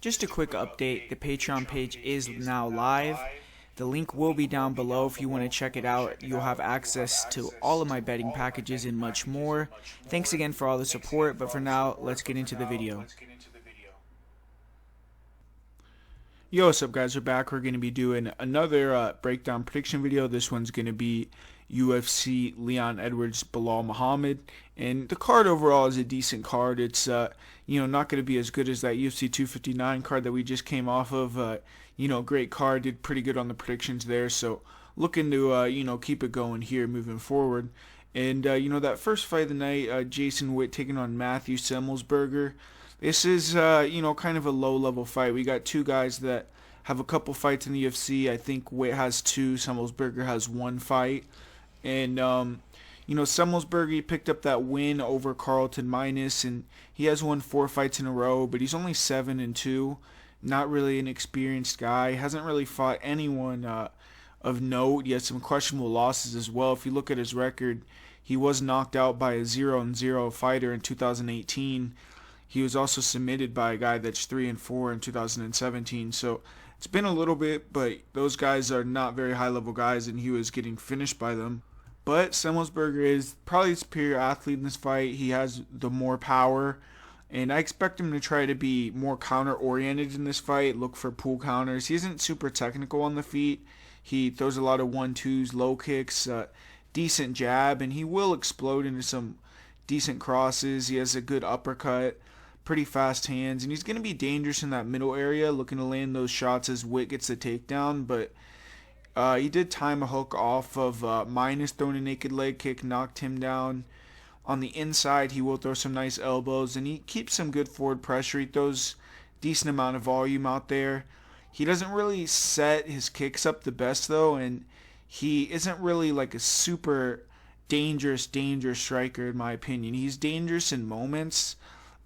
Just a quick update, the Patreon page is now live. The link will be down below if you want to check it out. You'll have access to all of my betting packages and much more. Thanks again for all the support, but for now, let's get into the video. Yo, what's up guys, we're back. We're going to be doing another breakdown prediction video. This one's going to be UFC Leon Edwards Belal Muhammad, and the card overall is a decent card. It's not going to be as good as that UFC 259 card that we just came off of. Great card, did pretty good on the predictions there, so looking to keep it going here moving forward. And that first fight of the night, Jason Witt taking on Matheus Semelsberger. This is kind of a low level fight. We got two guys that have a couple fights in the UFC. I think Witt has two, Semelsberger has one fight. And Semelsberger picked up that win over Carlton Minus, and he has won 4 fights in a row, but he's only 7-2. Not really an experienced guy. Hasn't really fought anyone of note. He has some questionable losses as well. If you look at his record, he was knocked out by a 0-0 fighter in 2018. He was also submitted by a guy that's 3-4 in 2017. So it's been a little bit, but those guys are not very high-level guys, and he was getting finished by them. But Semelsberger is probably the superior athlete in this fight. He has the more power, and I expect him to try to be more counter-oriented in this fight, look for pull counters. He isn't super technical on the feet. He throws a lot of 1-2s, low kicks, decent jab, and he will explode into some decent crosses. He has a good uppercut, pretty fast hands, and he's going to be dangerous in that middle area, looking to land those shots as Witt gets the takedown. But he did time a hook off of Minus, throwing a naked leg kick, knocked him down. On the inside, he will throw some nice elbows, and he keeps some good forward pressure. He throws decent amount of volume out there. He doesn't really set his kicks up the best, though, and he isn't really like a super dangerous striker, in my opinion. He's dangerous in moments,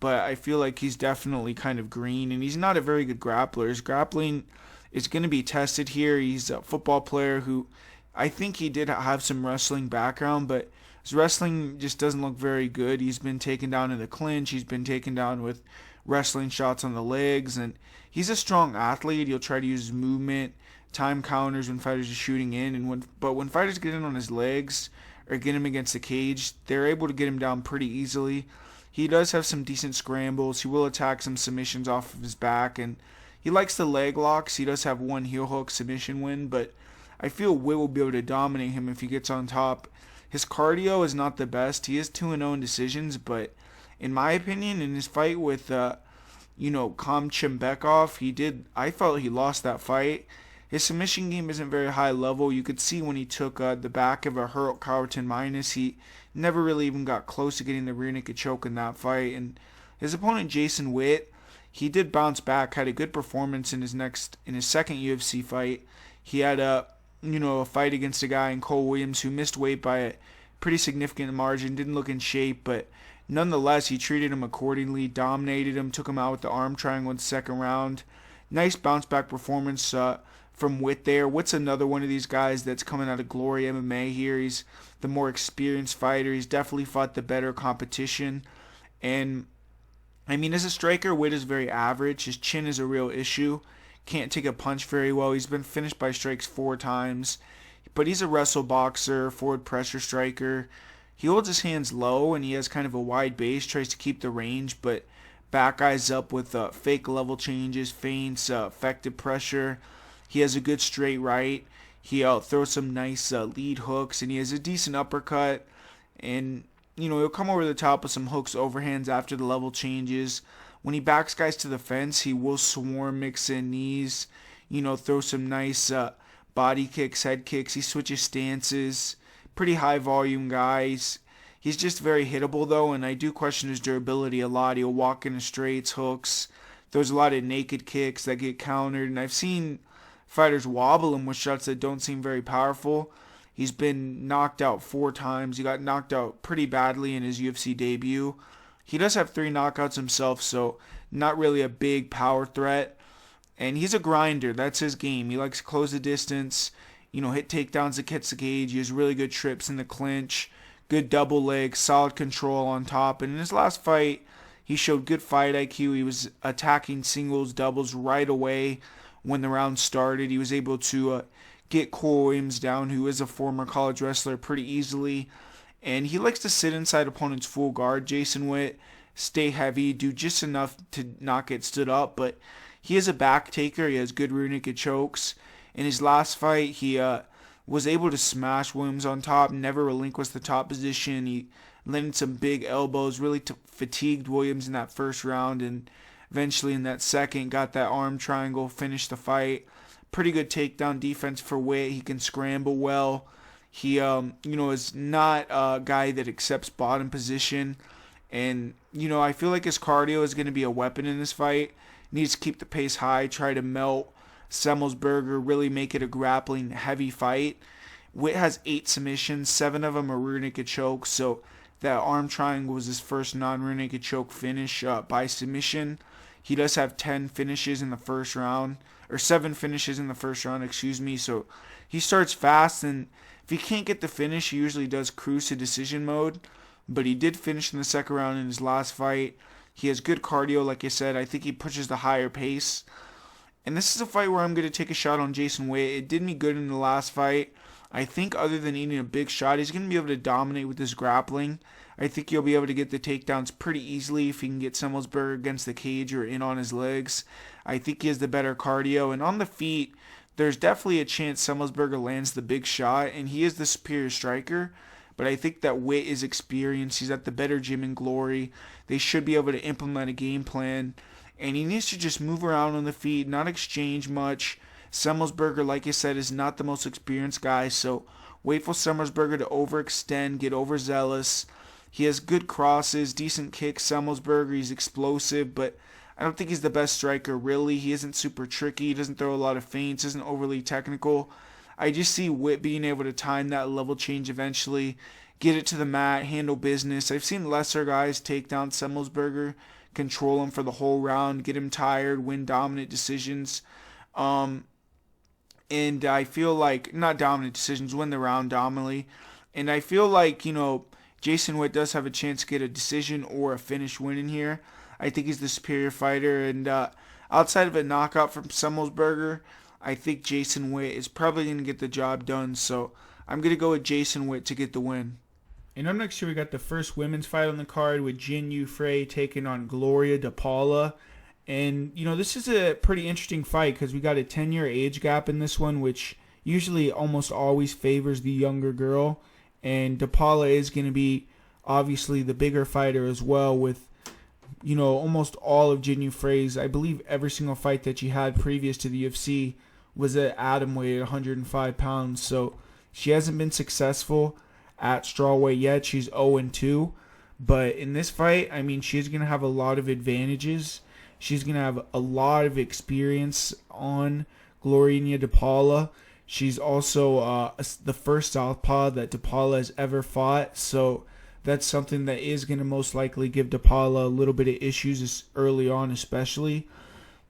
but I feel like he's definitely kind of green, and he's not a very good grappler. His grappling is going to be tested here. He's a football player who I think he did have some wrestling background, but his wrestling just doesn't look very good. He's been taken down in the clinch. He's been taken down with wrestling shots on the legs, and he's a strong athlete. He'll try to use his movement, time counters when fighters are shooting in, and when fighters get in on his legs or get him against the cage, they're able to get him down pretty easily. He does have some decent scrambles. He will attack some submissions off of his back, and he likes the leg locks. He does have one heel hook submission win, but I feel Witt will be able to dominate him if he gets on top. His cardio is not the best. He is 2-0 in decisions, but in my opinion, in his fight with Kamchimbekov, I felt he lost that fight. His submission game isn't very high level. You could see when he took the back of a hurt Carlton Minus, he never really even got close to getting the rear naked choke in that fight. And his opponent Jason Witt, he did bounce back, had a good performance in his second UFC fight. He had a fight against a guy in Cole Williams who missed weight by a pretty significant margin, didn't look in shape, but nonetheless he treated him accordingly, dominated him, took him out with the arm triangle in the second round. Nice bounce back performance from Witt there. Witt's another one of these guys that's coming out of Gloria MMA here. He's the more experienced fighter. He's definitely fought the better competition. And, as a striker, Witt is very average. His chin is a real issue. Can't take a punch very well. He's been finished by strikes 4 times. But he's a wrestle boxer, forward pressure striker. He holds his hands low, and he has kind of a wide base, tries to keep the range, but back eyes up with fake level changes, feints, effective pressure. He has a good straight right. He throws some nice lead hooks, and he has a decent uppercut. And, he'll come over the top with some hooks, overhands after the level changes. When he backs guys to the fence, he will swarm, mix in knees, throw some nice body kicks, head kicks. He switches stances. Pretty high volume guys. He's just very hittable, though, and I do question his durability a lot. He'll walk into straights, hooks. There's a lot of naked kicks that get countered, and I've seen fighters wobble him with shots that don't seem very powerful. He's been knocked out 4 times. He got knocked out pretty badly in his UFC debut. He does have 3 knockouts himself, so not really a big power threat. And he's a grinder. That's his game. He likes to close the distance, hit takedowns that catch the cage. He has really good trips in the clinch, good double legs, solid control on top. And in his last fight, He showed good fight IQ. He was attacking singles, doubles right away when the round started. He was able to get Cole Williams down, who is a former college wrestler, pretty easily. And he likes to sit inside opponents full guard. Jason Witt, stay heavy, do just enough to not get stood up. But he is a back taker. He has good rear naked chokes. In his last fight, he was able to smash Williams on top, never relinquished the top position. He landed some big elbows, really fatigued Williams in that first round, and eventually in that second got that arm triangle, finished the fight. Pretty good takedown defense for Witt. He can scramble well. He is not a guy that accepts bottom position, and I feel like his cardio is going to be a weapon in this fight. Needs to keep the pace high, try to melt Semelsberger, really make it a grappling heavy fight. Witt has 8 submissions, 7 of them are rear naked chokes, so that arm triangle was his first non-rear naked choke finish by submission. He does have 10 finishes in the first round, or 7 finishes in the first round, so he starts fast, and if he can't get the finish, he usually does cruise to decision mode, but he did finish in the second round in his last fight. He has good cardio, like I said. I think he pushes the higher pace. And this is a fight where I'm going to take a shot on Jason Witt. It did me good in the last fight. I think other than eating a big shot, he's going to be able to dominate with his grappling. I think he'll be able to get the takedowns pretty easily if he can get Semelsberger against the cage or in on his legs. I think he has the better cardio. And on the feet, there's definitely a chance Semelsberger lands the big shot, and he is the superior striker. But I think that Witt is experienced. He's at the better gym in Glory. They should be able to implement a game plan. And he needs to just move around on the feet, not exchange much. Semelsberger, like I said, is not the most experienced guy, so wait for Semelsberger to overextend, get overzealous. He has good crosses, decent kicks. Semelsberger, he's explosive, but I don't think he's the best striker, really. He isn't super tricky. He doesn't throw a lot of feints, isn't overly technical. I just see Witt being able to time that level change eventually, get it to the mat, handle business. I've seen lesser guys take down Semelsberger, control him for the whole round, get him tired, win dominant decisions. And I feel like, not dominant decisions, win the round dominantly. And I feel like, Jason Witt does have a chance to get a decision or a finish win in here. I think he's the superior fighter. And outside of a knockout from Semelsberger, I think Jason Witt is probably going to get the job done. So I'm going to go with Jason Witt to get the win. And up next here, we got the first women's fight on the card with Jinh Yu Frey taking on Gloria de Paula. And, this is a pretty interesting fight because we got a 10-year age gap in this one, which usually almost always favors the younger girl. And de Paula is going to be obviously the bigger fighter as well with, almost all of Jinh Yu Frey's, I believe every single fight that she had previous to the UFC was at atom weight at 105 pounds. So she hasn't been successful at strawweight yet. She's 0-2. But in this fight, she's going to have a lot of advantages. She's going to have a lot of experience on Gloria de Paula. She's also the first southpaw that de Paula has ever fought. So that's something that is going to most likely give de Paula a little bit of issues early on, especially.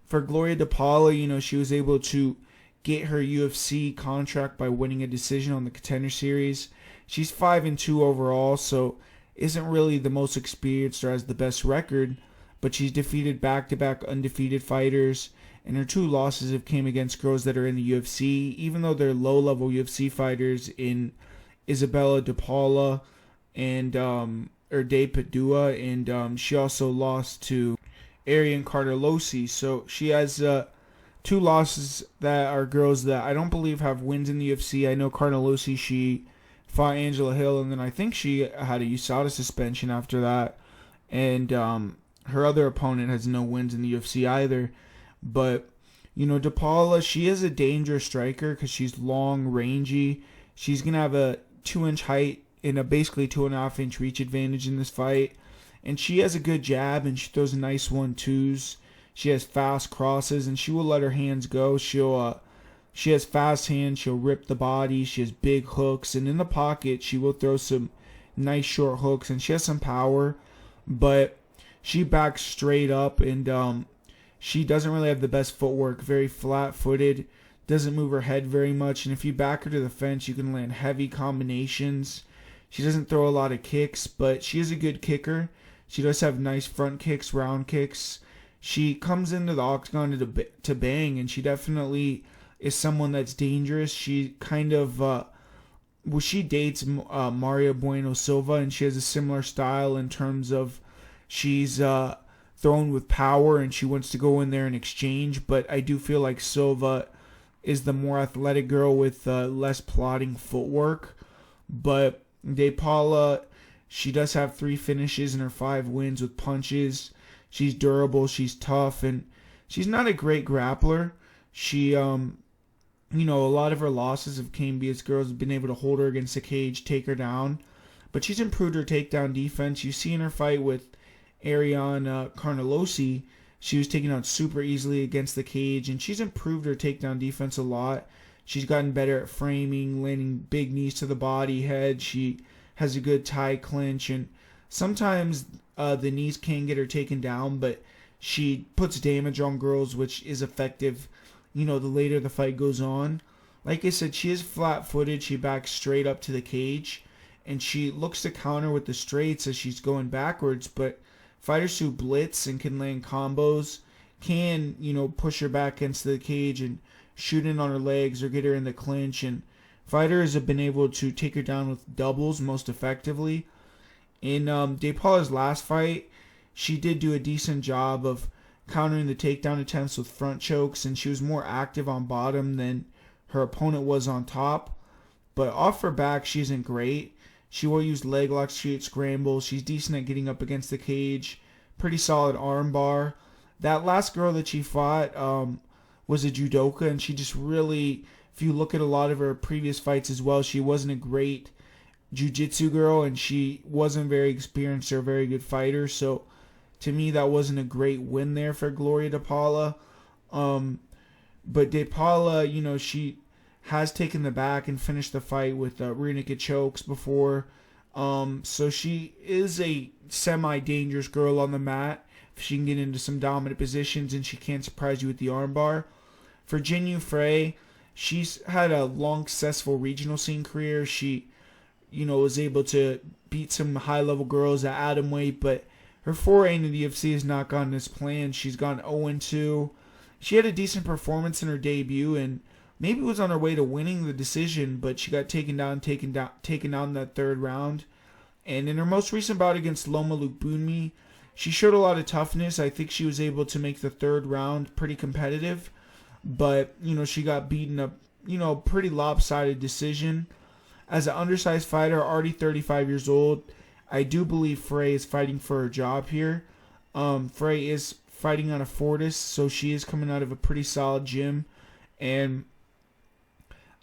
For Gloria de Paula, she was able to get her UFC contract by winning a decision on the Contender Series. She's 5-2 overall, so isn't really the most experienced or has the best record, but she's defeated back-to-back undefeated fighters, and her 2 losses have came against girls that are in the UFC, even though they're low-level UFC fighters in Isabella de Paula and De Padua, and she also lost to Ariane Cartolosi. So she has 2 losses that are girls that I don't believe have wins in the UFC. I know Cartolosi, she fought Angela Hill, and then I think she had a USADA suspension after that. And her other opponent has no wins in the UFC either. But, de Paula, she is a dangerous striker because she's long, rangy. She's going to have a 2-inch height and a basically 2.5-inch reach advantage in this fight. And she has a good jab, and she throws nice 1-2s. She has fast crosses, and she will let her hands go. She has fast hands. She'll rip the body. She has big hooks, and in the pocket, she will throw some nice short hooks, and she has some power. But she backs straight up, and she doesn't really have the best footwork. Very flat-footed. Doesn't move her head very much, and if you back her to the fence, you can land heavy combinations. She doesn't throw a lot of kicks, but she is a good kicker. She does have nice front kicks, round kicks. She comes into the octagon to bang, and she definitely is someone that's dangerous. She kind of, she dates Maria Bueno Silva, and she has a similar style in terms of she's thrown with power, and she wants to go in there and exchange. But I do feel like Silva is the more athletic girl with less plodding footwork. But Paula, she does have 3 finishes in her 5 wins with punches. She's durable, she's tough, and she's not a great grappler. She, a lot of her losses have came because girls have been able to hold her against the cage, take her down. But she's improved her takedown defense. You see in her fight with Ariane Carnelosi, she was taken out super easily against the cage, and she's improved her takedown defense a lot. She's gotten better at framing, landing big knees to the body, head. She has a good tie clinch, and sometimes the knees can get her taken down, but she puts damage on girls, which is effective, the later the fight goes on. Like I said, she is flat-footed. She backs straight up to the cage, and she looks to counter with the straights as she's going backwards, but fighters who blitz and can land combos can, push her back against the cage and shoot in on her legs or get her in the clinch, and fighters have been able to take her down with doubles most effectively. In Paula's last fight, she did do a decent job of countering the takedown attempts with front chokes, and she was more active on bottom than her opponent was on top. But off her back, she isn't great. She will use leg locks, she scrambles. She's decent at getting up against the cage. Pretty solid arm bar. That last girl that she fought was a judoka, and she just really, if you look at a lot of her previous fights as well, she wasn't a great jiu-jitsu girl, and she wasn't very experienced or a very good fighter. So to me, that wasn't a great win there for Gloria De Paula. But De Paula, she has taken the back and finished the fight with rear naked chokes before. So she is a semi-dangerous girl on the mat. If she can get into some dominant positions, and she can surprise you with the armbar. For Jinh Yu Frey, she's had a long, successful regional scene career. She was able to beat some high-level girls at atomweight, but her foray into the UFC has not gone as planned. She's gone 0-2. She had a decent performance in her debut, and maybe was on her way to winning the decision, but she got taken down in that 3rd round. And in her most recent bout against Loma Lookboonmee, she showed a lot of toughness. I think she was able to make the 3rd round pretty competitive, but she got beaten up, pretty lopsided decision. As an undersized fighter, already 35 years old, I do believe Frey is fighting for her job here. Frey is fighting on a Fortis, so she is coming out of a pretty solid gym. And,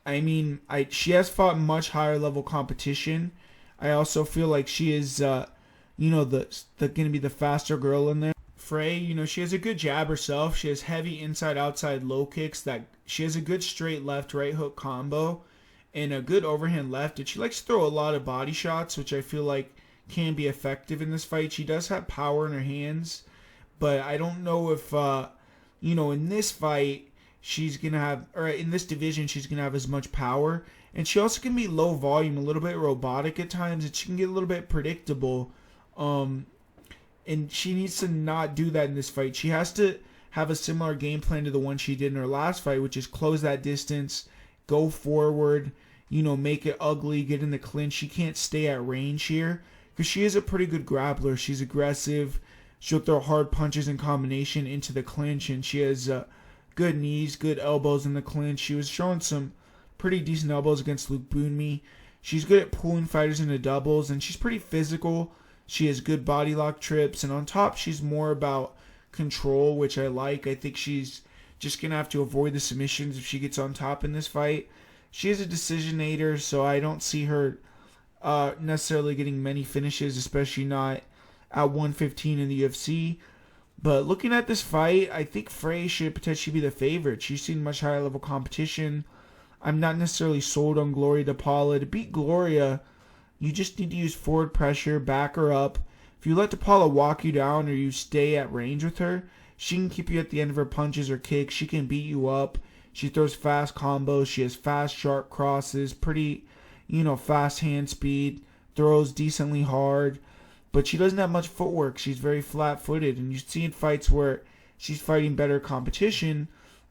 she has fought much higher level competition. I also feel like she is, going to be the faster girl in there. Frey, she has a good jab herself. She has heavy inside-outside low kicks. She has a good straight left-right hook combo and a good overhand left, and she likes to throw a lot of body shots, which I feel like can be effective in this fight. She does have power in her hands, but I don't know if, in this fight, she's going to have, or in this division, she's going to have as much power. And she also can be low volume, a little bit robotic at times, and she can get a little bit predictable. And she needs to not do that in this fight. She has to have a similar game plan to the one she did in her last fight, which is close that distance, go forward, make it ugly, get in the clinch. She can't stay at range here because she is a pretty good grappler. She's aggressive. She'll throw hard punches in combination into the clinch, and she has good knees, good elbows in the clinch. She was showing some pretty decent elbows against Lookboonmee. She's good at pulling fighters into doubles, and she's pretty physical. She has good body lock trips, and on top, she's more about control, which I like. I think she's just going to have to avoid the submissions if she gets on top in this fight. She is a decisionator, so I don't see her necessarily getting many finishes, especially not at 115 in the UFC. But looking at this fight, I think Frey should potentially be the favorite. She's seen much higher level competition. I'm not necessarily sold on Gloria De Paula. To beat Gloria, you just need to use forward pressure, back her up. If you let De Paula walk you down or you stay at range with her, she can keep you at the end of her punches or kicks. She can beat you up. She throws fast combos. She has fast, sharp crosses. Pretty, fast hand speed. Throws decently hard. but she doesn't have much footwork. She's very flat-footed, and you see in fights where she's fighting better competition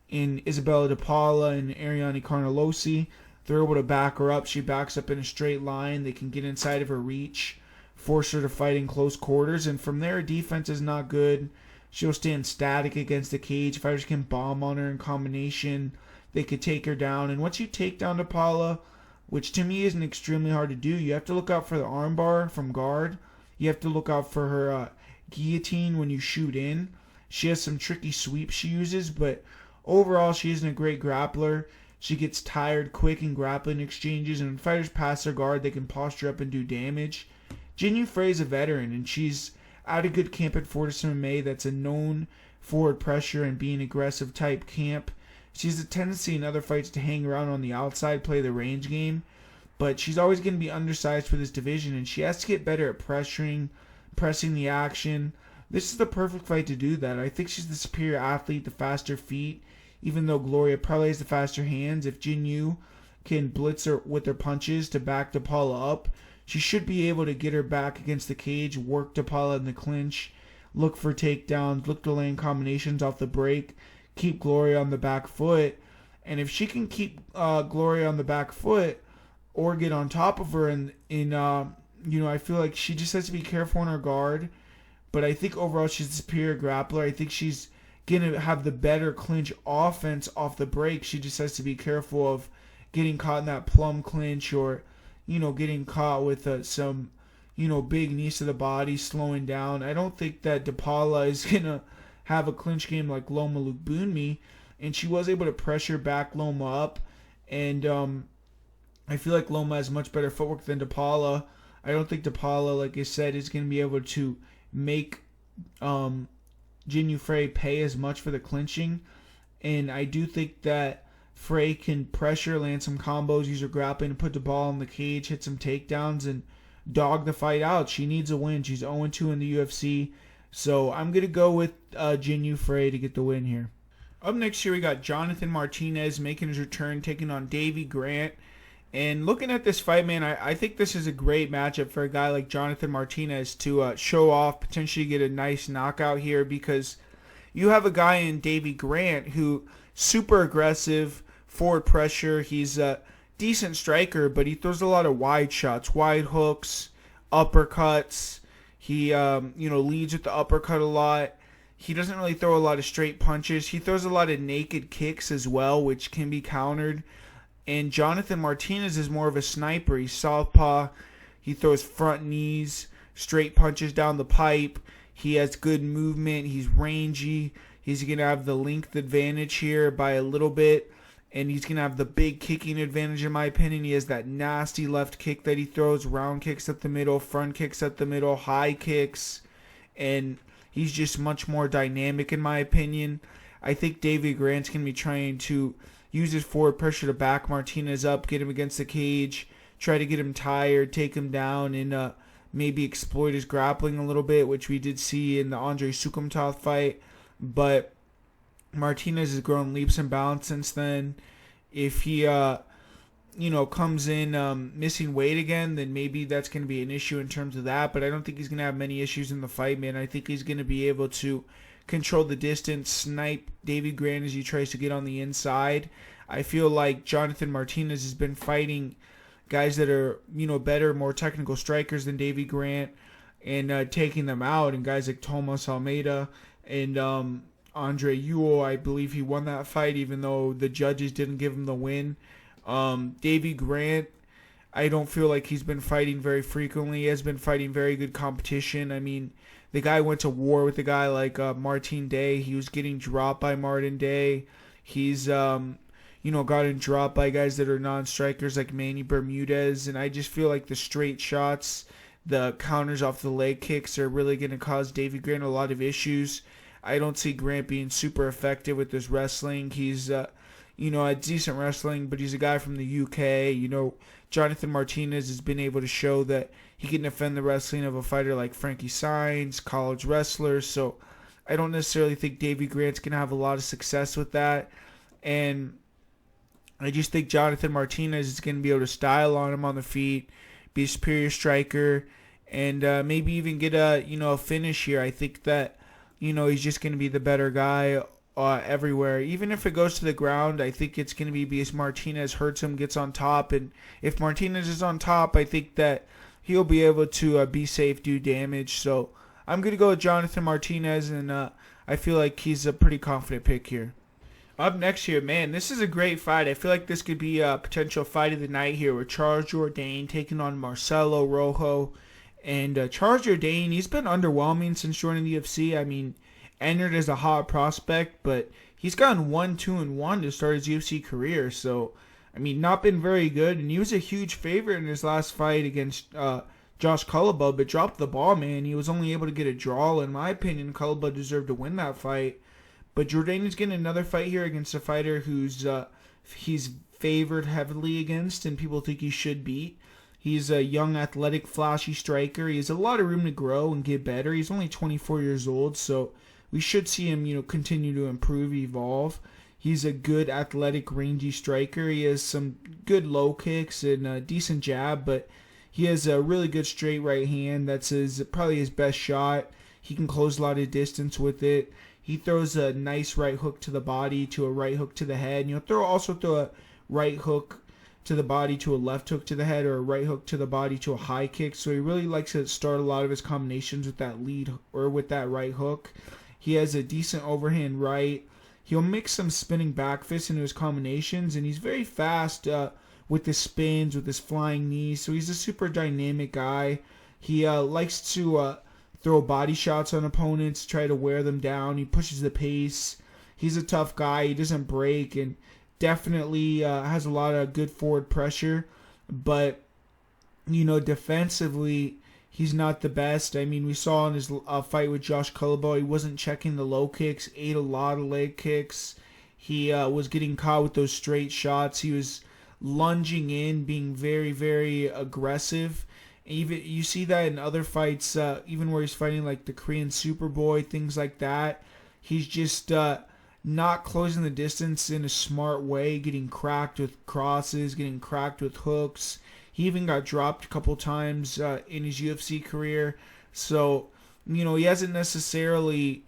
in Isabella de Paula and Ariane Carnelosi. They're able to back her up. She backs up in a straight line. They can get inside of her reach, force her to fight in close quarters, and from there, defense is not good. She'll stand static against the cage. Fighters can bomb on her in combination. They could take her down, and once you take down Paula, which to me isn't extremely hard to do, you have to look out for the armbar from guard. You have to look out for her guillotine when you shoot in. She has some tricky sweeps she uses, but overall, she isn't a great grappler. She gets tired quick in grappling exchanges, and when fighters pass her guard, they can posture up and do damage. Jinh Yu Frey is a veteran, and she's at a good camp at Fortis MMA that's a known forward pressure and being aggressive type camp. She has a tendency in other fights to hang around on the outside, play the range game, but she's always going to be undersized for this division, and she has to get better at pressing the action. This is the perfect fight to do that. I think she's the superior athlete, the faster feet, even though Gloria probably has the faster hands. If Jinh Yu can blitz her with her punches to back Paula up, she should be able to get her back against the cage, work Paula in the clinch, look for takedowns, look to land combinations off the break, keep Gloria on the back foot. And if she can keep Gloria on the back foot or get on top of her, I feel like she just has to be careful in her guard. But I think overall she's a superior grappler. I think she's going to have the better clinch offense off the break. She just has to be careful of getting caught in that plum clinch or, getting caught with some, big knees to the body, slowing down. I don't think that Paula is going to have a clinch game like Loma Lukbunmi, and she was able to pressure back Loma up, and I feel like Loma has much better footwork than Paula. I don't think Paula, like I said, is going to be able to make Jinh Yu Frey pay as much for the clinching, and I do think that Frey can pressure, land some combos, use her grappling to put the ball in the cage, hit some takedowns, and dog the fight out. She needs a win. She's 0-2 in the UFC, so I'm going to go with Jinh Yu Frey to get the win here. Up next here, we got Jonathan Martinez making his return, taking on Davey Grant. And looking at this fight, man, I think this is a great matchup for a guy like Jonathan Martinez to show off, potentially get a nice knockout here, because you have a guy in Davey Grant who super aggressive, forward pressure. He's a decent striker, but he throws a lot of wide shots, wide hooks, uppercuts. He leads with the uppercut a lot. He doesn't really throw a lot of straight punches. He throws a lot of naked kicks as well, which can be countered. And Jonathan Martinez is more of a sniper. He's southpaw. He throws front knees, straight punches down the pipe. He has good movement. He's rangy. He's going to have the length advantage here by a little bit. And he's going to have the big kicking advantage, in my opinion. He has that nasty left kick that he throws, round kicks up the middle, front kicks up the middle, high kicks. And he's just much more dynamic, in my opinion. I think Davey Grant's going to be trying to use his forward pressure to back Martinez up, get him against the cage, try to get him tired, take him down, and maybe exploit his grappling a little bit, which we did see in the Andrei Sukumtov fight. But Martinez has grown leaps and bounds since then. If he, comes in missing weight again, then maybe that's going to be an issue in terms of that. But I don't think he's going to have many issues in the fight, man. I think he's going to be able to control the distance, snipe Davey Grant as he tries to get on the inside. I feel like Jonathan Martinez has been fighting guys that are, better, more technical strikers than Davey Grant and taking them out. And guys like Tomas Almeida and Andre Ewell, I believe he won that fight, even though the judges didn't give him the win. Davey Grant, I don't feel like he's been fighting very frequently. He has been fighting very good competition. I mean, the guy went to war with a guy like Martin Day. He was getting dropped by Martin Day. He's, gotten dropped by guys that are non-strikers like Manny Bermudez. And I just feel like the straight shots, the counters off the leg kicks are really going to cause Davey Grant a lot of issues. I don't see Grant being super effective with his wrestling. He's, a decent wrestling, but he's a guy from the UK. Jonathan Martinez has been able to show that he can defend the wrestling of a fighter like Frankie Saenz, college wrestlers. So I don't necessarily think Davey Grant's going to have a lot of success with that. And I just think Jonathan Martinez is going to be able to style on him on the feet, be a superior striker, and maybe even get a a finish here. I think that he's just going to be the better guy everywhere. Even if it goes to the ground, I think it's going to be because Martinez hurts him, gets on top, and if Martinez is on top, I think that he'll be able to be safe, do damage. So I'm going to go with Jonathan Martinez, and I feel like he's a pretty confident pick here. Up next here, man, this is a great fight. I feel like this could be a potential fight of the night here with Charles Jourdain taking on Marcelo, Rojo. And Charles Jourdain, he's been underwhelming since joining the UFC. I mean, entered as a hot prospect, but he's gotten 1-2-1 to start his UFC career. So, I mean, not been very good. And he was a huge favorite in his last fight against Josh Culibao, but dropped the ball, man. He was only able to get a draw. In my opinion, Culibao deserved to win that fight. But Jourdain is getting another fight here against a fighter who's he's favored heavily against, and people think he should beat. He's a young, athletic, flashy striker. He has a lot of room to grow and get better. He's only 24 years old, so we should see him, continue to improve, evolve. He's a good, athletic, rangy striker. He has some good low kicks and a decent jab, but he has a really good straight right hand. That's probably his best shot. He can close a lot of distance with it. He throws a nice right hook to the body, to a right hook to the head. And he'll also throw a right hook to the body, to a left hook to the head, or a right hook to the body, to a high kick. So he really likes to start a lot of his combinations with that lead or with that right hook. He has a decent overhand right. He'll mix some spinning back fists into his combinations, and he's very fast with his spins, with his flying knees. So he's a super dynamic guy. He likes to throw body shots on opponents, try to wear them down. He pushes the pace. He's a tough guy. He doesn't break, and definitely has a lot of good forward pressure. But, defensively, he's not the best. I mean, we saw in his fight with Josh Culibao, he wasn't checking the low kicks, ate a lot of leg kicks. He was getting caught with those straight shots. He was lunging in, being very, very aggressive. Even you see that in other fights, even where he's fighting like the Korean Superboy, things like that. He's just not closing the distance in a smart way, getting cracked with crosses, getting cracked with hooks. He even got dropped a couple times in his UFC career. So, he hasn't necessarily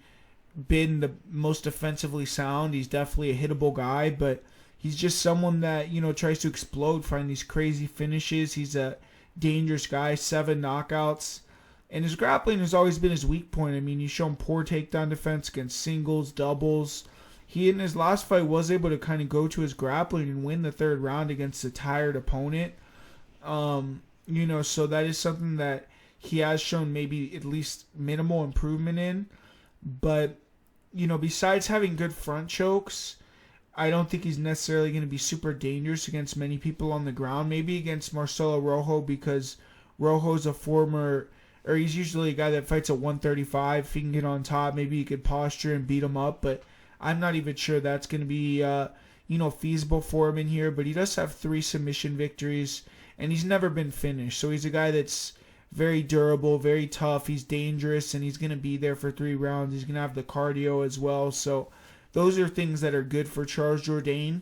been the most defensively sound. He's definitely a hittable guy, but he's just someone that, tries to explode, find these crazy finishes. He's a dangerous guy, 7 knockouts, and his grappling has always been his weak point. I mean, he's shown poor takedown defense against singles, doubles. He in his last fight was able to kind of go to his grappling and win the third round against a tired opponent. So that is something that he has shown maybe at least minimal improvement in. But, besides having good front chokes, I don't think he's necessarily going to be super dangerous against many people on the ground. Maybe against Marcelo Rojo, because Rojo's he's usually a guy that fights at 135. If he can get on top, maybe he could posture and beat him up. But I'm not even sure that's going to be, feasible for him in here. But he does have 3 submission victories, and he's never been finished. So he's a guy that's very durable, very tough. He's dangerous, and he's going to be there for 3 rounds. He's going to have the cardio as well. So those are things that are good for Charles Jourdain.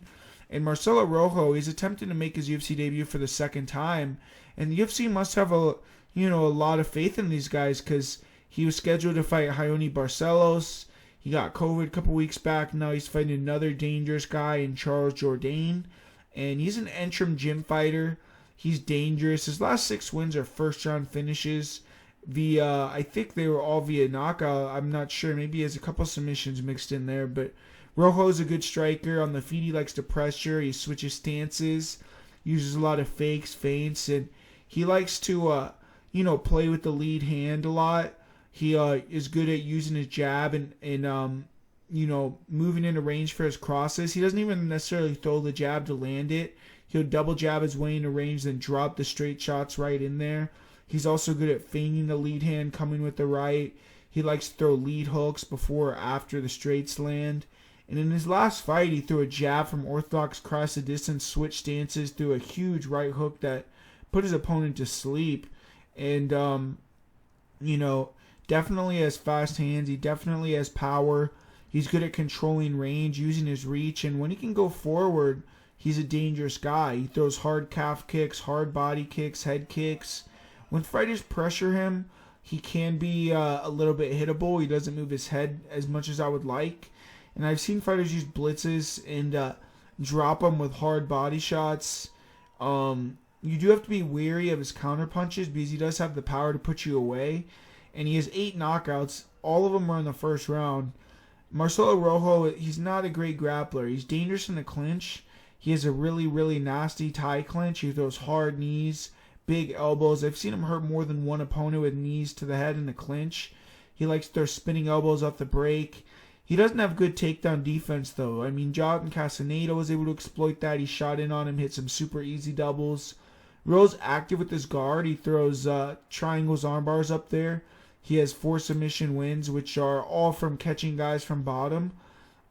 And Marcelo Rojo, he's attempting to make his UFC debut for the second time. And the UFC must have a lot of faith in these guys, because he was scheduled to fight Raoni Barcelos. He got COVID a couple weeks back. Now he's fighting another dangerous guy in Charles Jourdain. And he's an interim gym fighter. He's dangerous. His last 6 wins are first round finishes. I think they were all via knockout. I'm not sure. Maybe he has a couple submissions mixed in there. But Rojo's a good striker. On the feet, he likes to pressure. He switches stances, uses a lot of fakes, feints, and he likes to, play with the lead hand a lot. He is good at using his jab and moving into range for his crosses. He doesn't even necessarily throw the jab to land it. He'll double jab his way into range, then drop the straight shots right in there. He's also good at feigning the lead hand, coming with the right. He likes to throw lead hooks before or after the straights land. And in his last fight, he threw a jab from orthodox across the distance, switch stances, threw a huge right hook that put his opponent to sleep. And, definitely has fast hands. He definitely has power. He's good at controlling range, using his reach. And when he can go forward, he's a dangerous guy. He throws hard calf kicks, hard body kicks, head kicks. when fighters pressure him, he can be a little bit hittable. He doesn't move his head as much as I would like. And I've seen fighters use blitzes and drop him with hard body shots. You do have to be wary of his counter punches because he does have the power to put you away. And he has 8 knockouts. All of them are in the first round. Marcelo Rojo, he's not a great grappler. He's dangerous in the clinch. He has a really, really nasty tie clinch. He throws hard knees, big elbows. I've seen him hurt more than one opponent with knees to the head in the clinch. He likes to throw spinning elbows off the break. He doesn't have good takedown defense, though. I mean, Jourdain Castaneda was able to exploit that. He shot in on him, hit some super easy doubles. Ro's active with his guard. He throws triangles, arm bars up there. He has 4 submission wins, which are all from catching guys from bottom,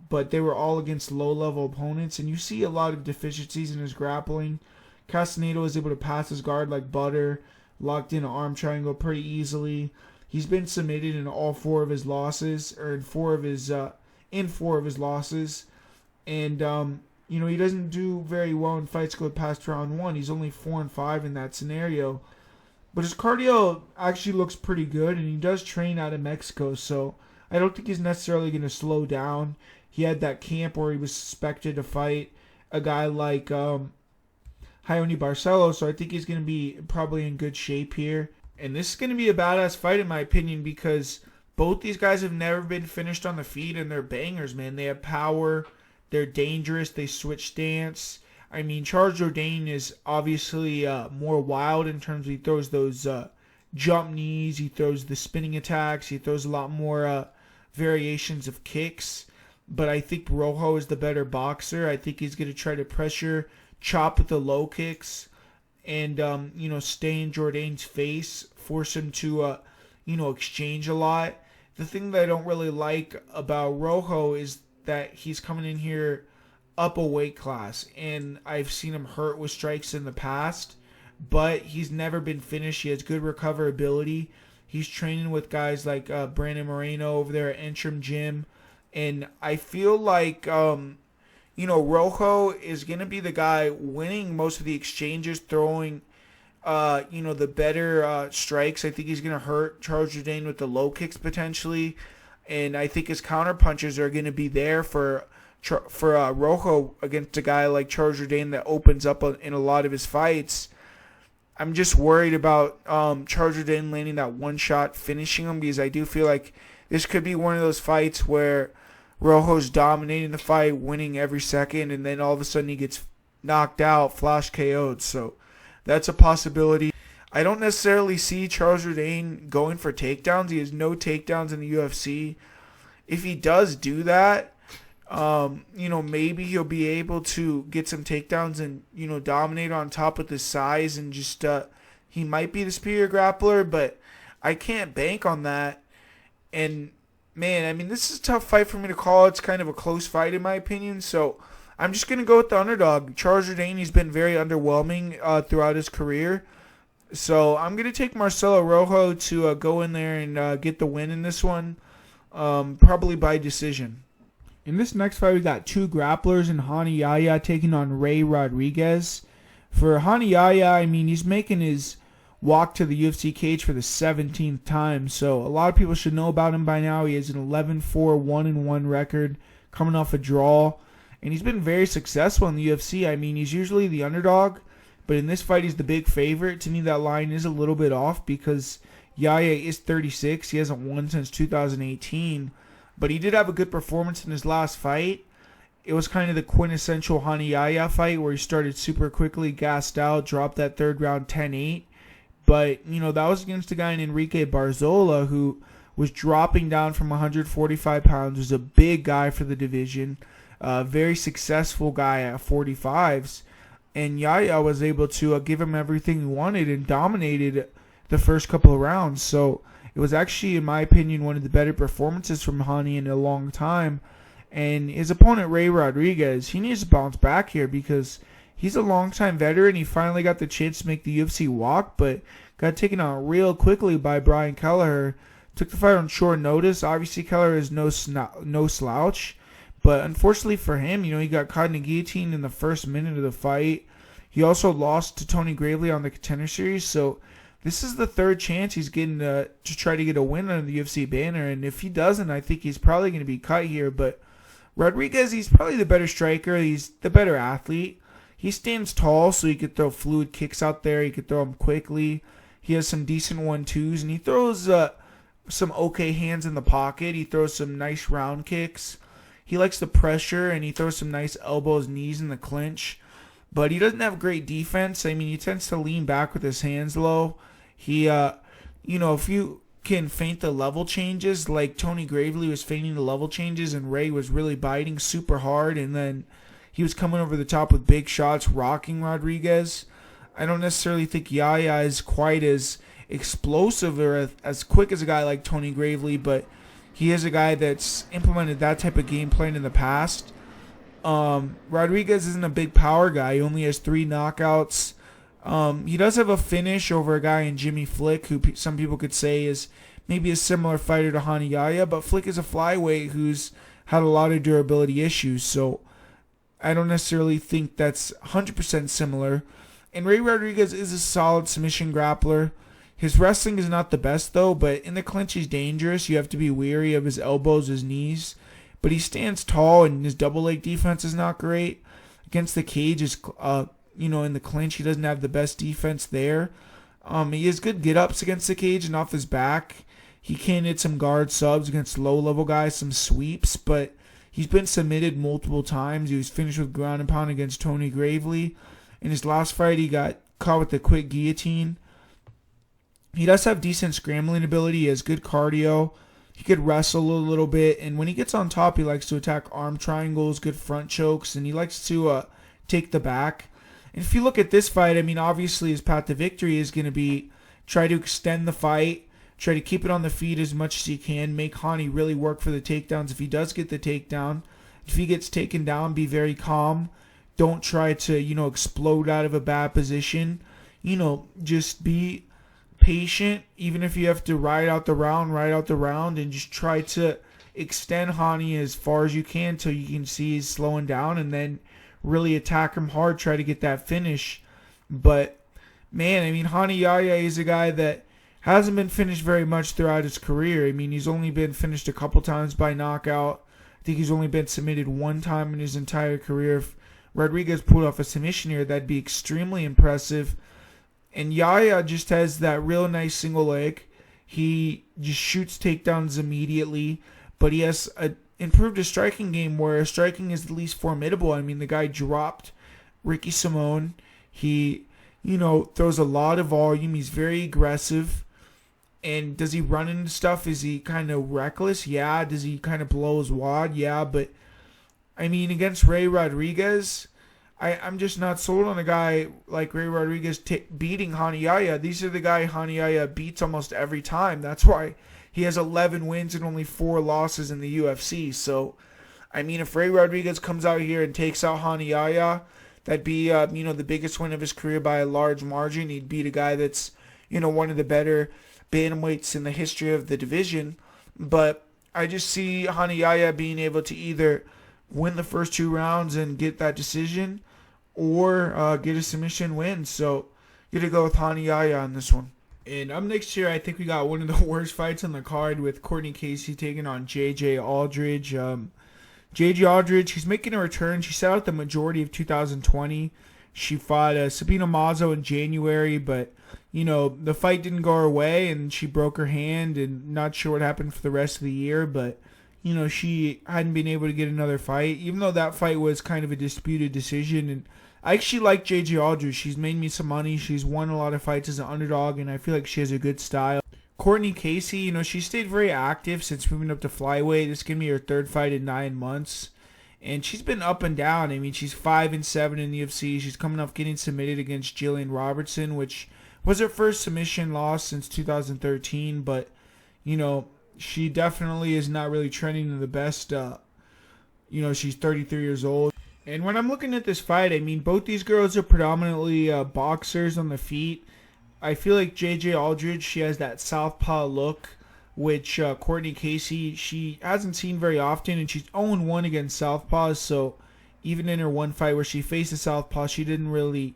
but they were all against low-level opponents, and you see a lot of deficiencies in his grappling. Castaneda was able to pass his guard like butter, locked in an arm triangle pretty easily. He's been submitted in all 4 of his losses, or in 4 of his losses, and he doesn't do very well in fights go past round 1. He's only 4-5 in that scenario. But his cardio actually looks pretty good, and he does train out of Mexico, so I don't think he's necessarily going to slow down. He had that camp where he was suspected to fight a guy like Raoni Barcelo, so I think he's going to be probably in good shape here. And this is going to be a badass fight in my opinion because both these guys have never been finished on the feet, and they're bangers, man. They have power, they're dangerous, they switch stance. I mean, Charles Jourdain is obviously more wild in terms of he throws those jump knees, he throws the spinning attacks, he throws a lot more variations of kicks. But I think Rojo is the better boxer. I think he's going to try to pressure, chop with the low kicks, and stay in Jourdain's face, force him to exchange a lot. The thing that I don't really like about Rojo is that he's coming in here up a weight class, and I've seen him hurt with strikes in the past, but he's never been finished. He has good recoverability. He's training with guys like Brandon Moreno over there at Entrim Gym, and I feel like Rojo is going to be the guy winning most of the exchanges, throwing the better strikes. I think he's going to hurt Charles Jourdain with the low kicks potentially, and I think his counter punches are going to be there for Rojo against a guy like Charles Jourdain that opens up in a lot of his fights. I'm just worried about Charles Jourdain landing that one shot, finishing him, because I do feel like this could be one of those fights where Rojo's dominating the fight, winning every second, and then all of a sudden he gets knocked out, flash KO'd. So that's a possibility. I don't necessarily see Charles Jourdain going for takedowns. He has no takedowns in the UFC. If he does do that, maybe he'll be able to get some takedowns and, dominate on top with his size and just, he might be the superior grappler, but I can't bank on that. And, man, I mean, this is a tough fight for me to call. It's kind of a close fight in my opinion, so I'm just going to go with the underdog. Charles Jourdain, he's been very underwhelming throughout his career. So I'm going to take Marcelo Rojo to go in there and get the win in this one, probably by decision. In this next fight, we got 2 grapplers in Yahya taking on Ray Rodriguez. For Yahya, I mean, he's making his walk to the UFC cage for the 17th time, so a lot of people should know about him by now. He has an 11-4, 1-1 record, coming off a draw, and he's been very successful in the UFC. I mean, he's usually the underdog, but in this fight, he's the big favorite. To me, that line is a little bit off because Yahya is 36. He hasn't won since 2018. But he did have a good performance in his last fight. It was kind of the quintessential Yahya fight where he started super quickly, gassed out, dropped that third round 10-8. But, that was against a guy named Enrique Barzola who was dropping down from 145 pounds, was a big guy for the division, a very successful guy at 45s. And Yahya was able to give him everything he wanted and dominated the first couple of rounds. So it was actually, in my opinion, one of the better performances from Hani in a long time. And his opponent, Ray Rodriguez, he needs to bounce back here because he's a long-time veteran. He finally got the chance to make the UFC walk, but got taken out real quickly by Brian Kelleher. Took the fight on short notice. Obviously, Kelleher is no slouch. But unfortunately for him, he got caught in a guillotine in the first minute of the fight. He also lost to Tony Gravely on the Contender Series, so this is the third chance he's getting to try to get a win under the UFC banner. And if he doesn't, I think he's probably going to be cut here. But Rodriguez, he's probably the better striker. He's the better athlete. He stands tall, so he could throw fluid kicks out there. He could throw them quickly. He has some decent 1-2s, and he throws some okay hands in the pocket. He throws some nice round kicks. He likes the pressure, and he throws some nice elbows, knees in the clinch. But he doesn't have great defense. I mean, he tends to lean back with his hands low. He, if you can feint the level changes, like Tony Gravely was feinting the level changes, and Ray was really biting super hard, and then he was coming over the top with big shots, rocking Rodriguez. I don't necessarily think Yahya is quite as explosive or as quick as a guy like Tony Gravely, but he is a guy that's implemented that type of game plan in the past. Rodriguez isn't a big power guy. He only has 3 knockouts. He does have a finish over a guy in Jimmy Flick, who some people could say is maybe a similar fighter to Hani Yahya, but Flick is a flyweight who's had a lot of durability issues, so I don't necessarily think that's 100% similar. And Ray Rodriguez is a solid submission grappler. His wrestling is not the best, though, but in the clinch he's dangerous. You have to be wary of his elbows, his knees. But he stands tall, and his double leg defense is not great. Against the cage, in the clinch, he doesn't have the best defense there. He has good get-ups against the cage and off his back. He can hit some guard subs against low-level guys, some sweeps, but he's been submitted multiple times. He was finished with ground and pound against Tony Gravely. In his last fight, he got caught with the quick guillotine. He does have decent scrambling ability. He has good cardio. He could wrestle a little bit. And when he gets on top, he likes to attack arm triangles, good front chokes, and he likes to take the back. And if you look at this fight, I mean, obviously his path to victory is going to be try to extend the fight, try to keep it on the feet as much as he can, make Hani really work for the takedowns if he does get the takedown. If he gets taken down, be very calm. Don't try to, explode out of a bad position. Just be patient. Even if you have to ride out the round, and just try to extend Hani as far as you can till you can see he's slowing down, and then really attack him hard, try to get that finish. But, man, I mean, Hani Yahya is a guy that hasn't been finished very much throughout his career. I mean, he's only been finished a couple times by knockout. I think he's only been submitted one time in his entire career. If Rodriguez pulled off a submission here, that'd be extremely impressive. And Yahya just has that real nice single leg. He just shoots takedowns immediately, but he has improved his striking game where striking is the least formidable. I mean, the guy dropped Ricky Simone. He, throws a lot of volume. He's very aggressive. And does he run into stuff? Is he kind of reckless? Yeah. Does he kind of blow his wad? Yeah. But, I mean, against Ray Rodriguez, I'm just not sold on a guy like Ray Rodriguez beating Hani Yahya. These are the guy Hani Yahya beats almost every time. That's why he has 11 wins and only 4 losses in the UFC. So, I mean, if Ray Rodriguez comes out here and takes out Hani Yahya, that'd be, the biggest win of his career by a large margin. He'd beat a guy that's, one of the better bantamweights in the history of the division. But I just see Hani Yahya being able to either win the first 2 rounds and get that decision, or get a submission win. So, going to go with Hani Yahya on this one. And up next here, I think we got one of the worst fights on the card with Cortney Casey taking on JJ Aldrich. JJ Aldrich, she's making a return. She sat out the majority of 2020. She fought Sabina Mazo in January, but, the fight didn't go her way, and she broke her hand, and not sure what happened for the rest of the year, but she hadn't been able to get another fight, even though that fight was kind of a disputed decision. And I actually like JJ Aldrich. She's made me some money. She's won a lot of fights as an underdog, and I feel like she has a good style. Cortney Casey, she stayed very active since moving up to flyweight. This is going to be her 3rd fight in 9 months. And she's been up and down. I mean, she's 5-7 in the UFC. She's coming off getting submitted against Jillian Robertson, which was her first submission loss since 2013. But, she definitely is not really trending to the best. She's 33 years old. And when I'm looking at this fight, I mean, both these girls are predominantly boxers on the feet. I feel like JJ Aldrich, she has that southpaw look, which Cortney Casey, she hasn't seen very often, and she's 0-1 against southpaws. So even in her one fight where she faced a southpaw, she didn't really,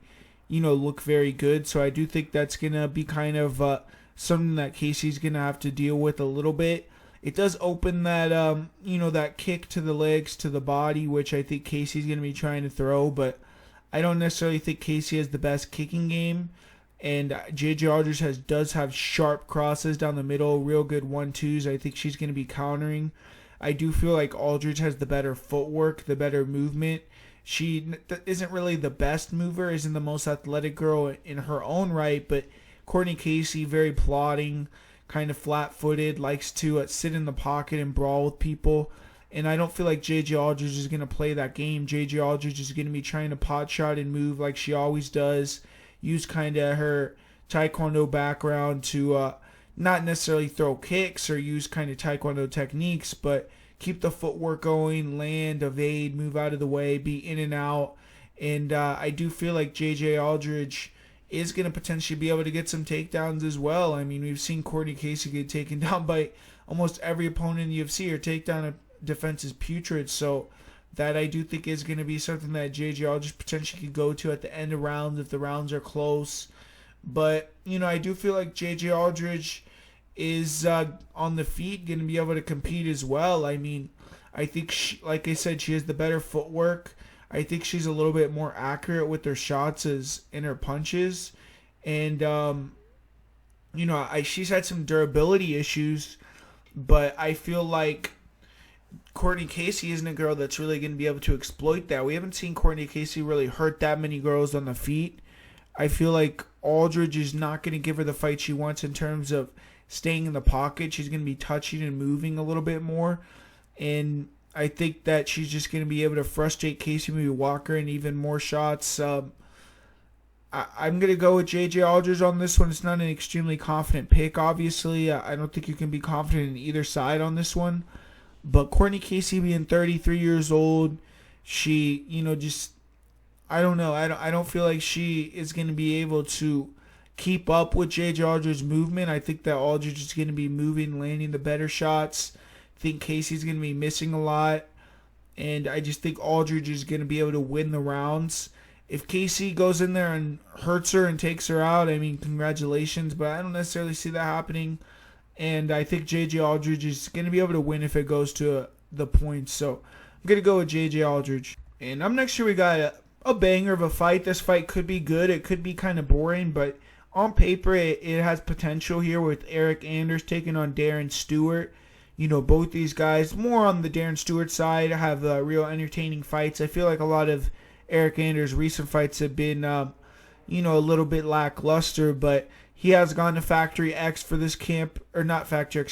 look very good. So I do think that's going to be kind of something that Casey's going to have to deal with a little bit. It does open that, that kick to the legs, to the body, which I think Casey's going to be trying to throw, but I don't necessarily think Casey has the best kicking game. And J.J. Aldrich does have sharp crosses down the middle, real good 1-2s. I think she's going to be countering. I do feel like Aldrich has the better footwork, the better movement. She isn't really the best mover, isn't the most athletic girl in her own right, but Cortney Casey, very plodding, kind of flat-footed, likes to sit in the pocket and brawl with people. And I don't feel like J.J. Aldrich is going to play that game. J.J. Aldrich is going to be trying to pot shot and move like she always does. Use kind of her taekwondo background to not necessarily throw kicks or use kind of taekwondo techniques, but keep the footwork going, land, evade, move out of the way, be in and out. And I do feel like J.J. Aldrich is going to potentially be able to get some takedowns as well. I mean, we've seen Cortney Casey get taken down by almost every opponent in the UFC. Her takedown defense is putrid, so that I do think is going to be something that J.J. Aldrich potentially could go to at the end of rounds if the rounds are close. But, I do feel like J.J. Aldrich is on the feet going to be able to compete as well. I mean, I think, like I said, she has the better footwork. I think she's a little bit more accurate with her shots and her punches. And, she's had some durability issues, but I feel like Cortney Casey isn't a girl that's really going to be able to exploit that. We haven't seen Cortney Casey really hurt that many girls on the feet. I feel like Aldrich is not going to give her the fight she wants in terms of staying in the pocket. She's going to be touching and moving a little bit more. And I think that she's just going to be able to frustrate Casey, maybe walk her in even more shots. I'm going to go with J.J. Aldrich on this one. It's not an extremely confident pick, obviously. I don't think you can be confident in either side on this one. But Cortney Casey being 33 years old, she, I don't know. I don't feel like she is going to be able to keep up with J.J. Aldrich's movement. I think that Aldrich is going to be moving, landing the better shots. I think Casey's going to be missing a lot. And I just think Aldrich is going to be able to win the rounds. If Casey goes in there and hurts her and takes her out, I mean, congratulations. But I don't necessarily see that happening. And I think J.J. Aldrich is going to be able to win if it goes to the points. So I'm going to go with J.J. Aldrich. And up next here we got a banger of a fight. This fight could be good. It could be kind of boring. But on paper, it has potential here with Eryk Anders taking on Darren Stewart. Both these guys, more on the Darren Stewart side, have real entertaining fights. I feel like a lot of Eryk Anders' recent fights have been, a little bit lackluster. But he has gone to Factory X for this camp, or not Factory,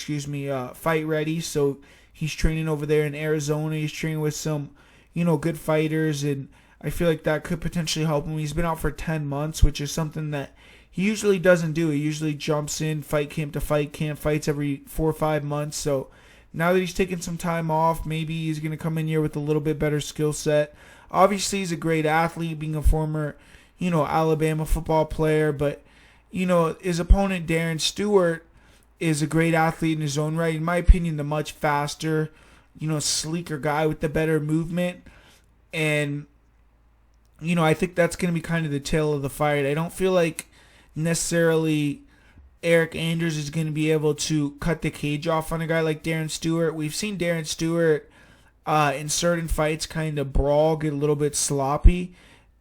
Fight Ready. So he's training over there in Arizona. He's training with some, good fighters, and I feel like that could potentially help him. He's been out for 10 months, which is something that he usually doesn't do. He usually jumps in fight camp to fight camp, fights every 4 or 5 months. So now that he's taking some time off, maybe he's going to come in here with a little bit better skill set. Obviously, he's a great athlete, being a former, Alabama football player, but his opponent, Darren Stewart, is a great athlete in his own right. In my opinion, the much faster, sleeker guy with the better movement. And, I think that's going to be kind of the tail of the fight. I don't feel like necessarily Eryk Anders is going to be able to cut the cage off on a guy like Darren Stewart. We've seen Darren Stewart in certain fights kind of brawl, get a little bit sloppy.